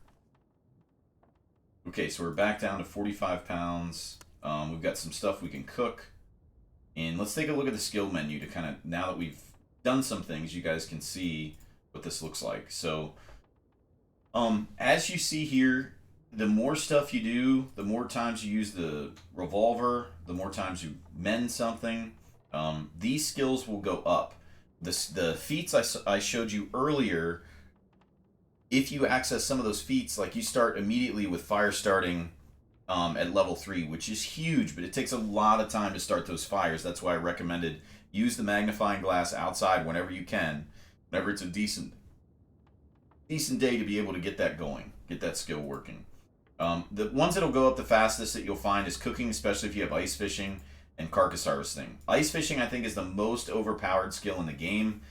Okay, so we're back down to 45 pounds. We've got some stuff we can cook. And let's take a look at the skill menu to kind of, now that we've done some things, you guys can see what this looks like. So, as you see here, the more stuff you do, the more times you use the revolver, the more times you mend something, these skills will go up. the feats I showed you earlier, if you access some of those feats, like you start immediately with fire starting at level 3, which is huge, but it takes a lot of time to start those fires. That's why I recommended use the magnifying glass outside whenever you can, whenever it's a decent day to be able to get that going, get that skill working. The ones that'll go up the fastest that you'll find is cooking, especially if you have ice fishing, and carcass harvesting. Ice fishing, I think, is the most overpowered skill in the game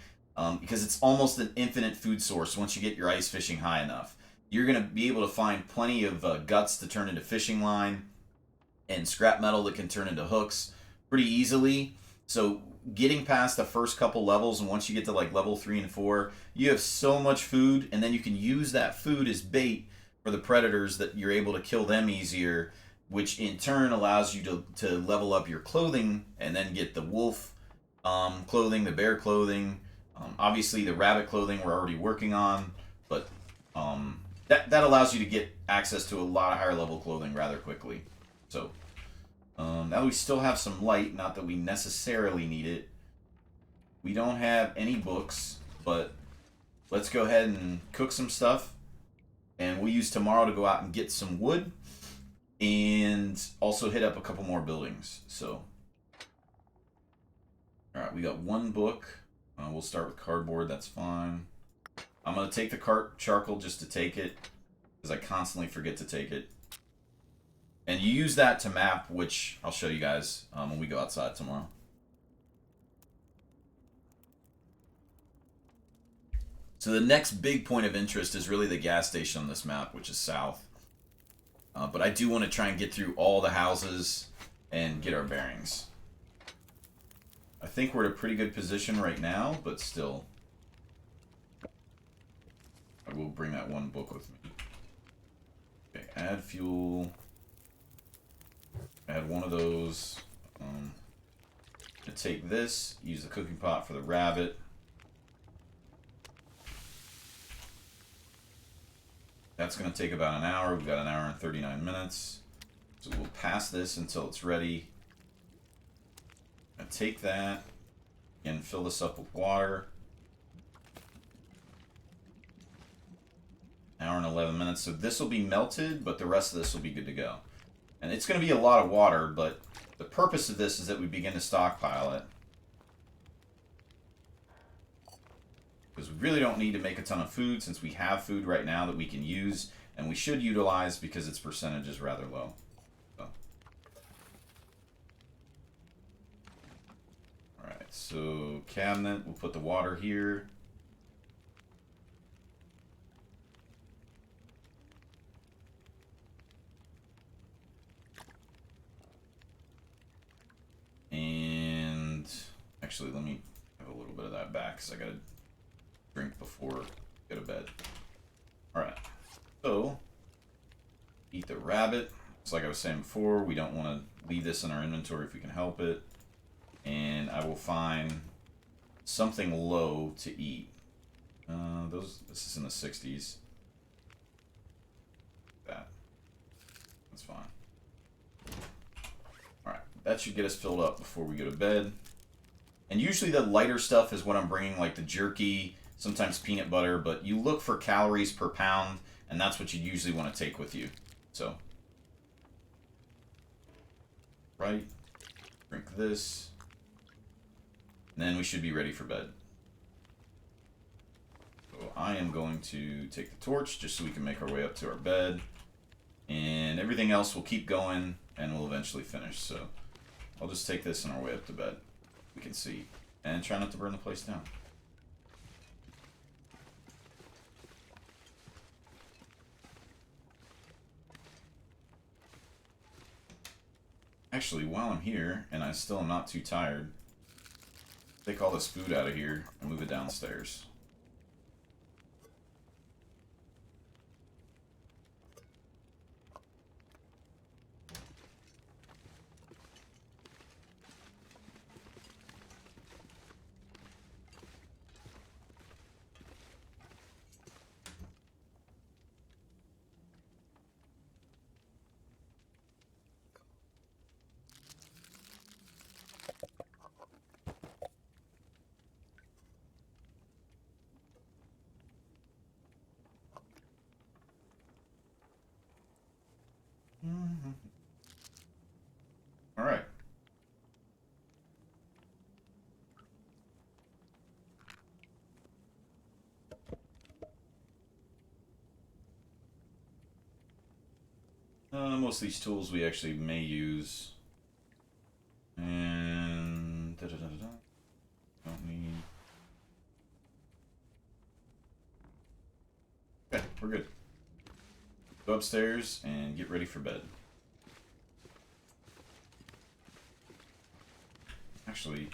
because it's almost an infinite food source once you get your ice fishing high enough. You're going to be able to find plenty of guts to turn into fishing line and scrap metal that can turn into hooks pretty easily. So getting past the first couple levels, and once you get to like level 3 and 4, you have so much food, and then you can use that food as bait for the predators that you're able to kill them easier, which in turn allows you to level up your clothing and then get the wolf clothing, the bear clothing. Obviously, the rabbit clothing we're already working on, but that allows you to get access to a lot of higher level clothing rather quickly. So now we still have some light, not that we necessarily need it. We don't have any books, but let's go ahead and cook some stuff. And we'll use tomorrow to go out and get some wood and also hit up a couple more buildings. So, alright, we got one book. We'll start with cardboard, that's fine. I'm going to take the charcoal just to take it, because I constantly forget to take it. And you use that to map, which I'll show you guys when we go outside tomorrow. So the next big point of interest is really the gas station on this map, which is south. But I do want to try and get through all the houses and get our bearings. I think we're at a pretty good position right now, but still. I will bring that one book with me. Okay, add fuel. Add one of those. To take this, use the cooking pot for the rabbit. That's going to take about an hour. We've got an hour and 39 minutes. So we'll pass this until it's ready. Take that and fill this up with water. Hour and 11 minutes. So this will be melted, but the rest of this will be good to go. And it's going to be a lot of water, but the purpose of this is that we begin to stockpile it. Because we really don't need to make a ton of food since we have food right now that we can use and we should utilize because its percentage is rather low. So. Alright, so cabinet, we'll put the water here. And actually, let me have a little bit of that back because I gotta drink before I go to bed. Alright, so eat the rabbit. It's like I was saying before, we don't want to leave this in our inventory if we can help it. And I will find something low to eat. This is in the 60s. That's fine. Alright, that should get us filled up before we go to bed. And usually the lighter stuff is what I'm bringing, like the jerky, sometimes peanut butter, but you look for calories per pound, and that's what you usually want to take with you. So, right, drink this, and then we should be ready for bed. So I am going to take the torch just so we can make our way up to our bed, and everything else will keep going, and we'll eventually finish. So I'll just take this on our way up to bed. We can see, and try not to burn the place down. Actually, while I'm here, and I still am not too tired, take all this food out of here and move it downstairs. All right. Most of these tools we actually may use. And don't need. Okay, we're good. Go upstairs and get ready for bed. Actually,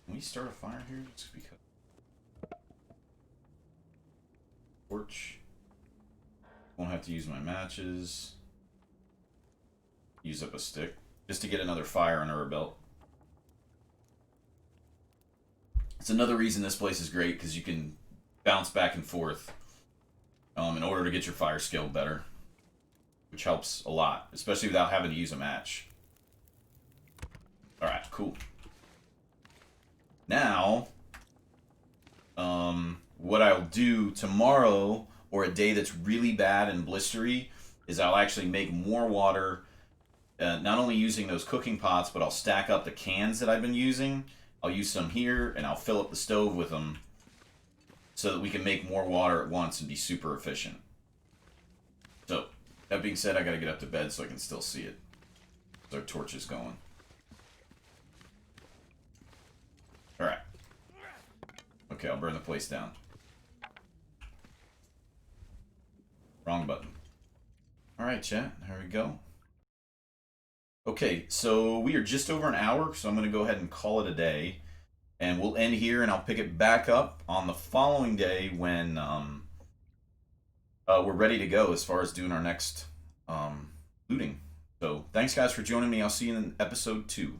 can we start a fire here? Just because. Torch. Won't have to use my matches. Use up a stick. Just to get another fire under our belt. It's another reason this place is great, because you can bounce back and forth in order to get your fire skill better. Which helps a lot, especially without having to use a match. Alright, cool. Now, what I'll do tomorrow, or a day that's really bad and blistery, is I'll actually make more water, not only using those cooking pots, but I'll stack up the cans that I've been using. I'll use some here, and I'll fill up the stove with them, so that we can make more water at once and be super efficient. So, that being said, I gotta get up to bed so I can still see it. So our torch is going. Alright. Okay, I'll burn the place down. Wrong button. Alright, chat. There we go. Okay, so we are just over an hour, so I'm going to go ahead and call it a day. And we'll end here, and I'll pick it back up on the following day when we're ready to go as far as doing our next looting. So, thanks guys for joining me. I'll see you in episode 2.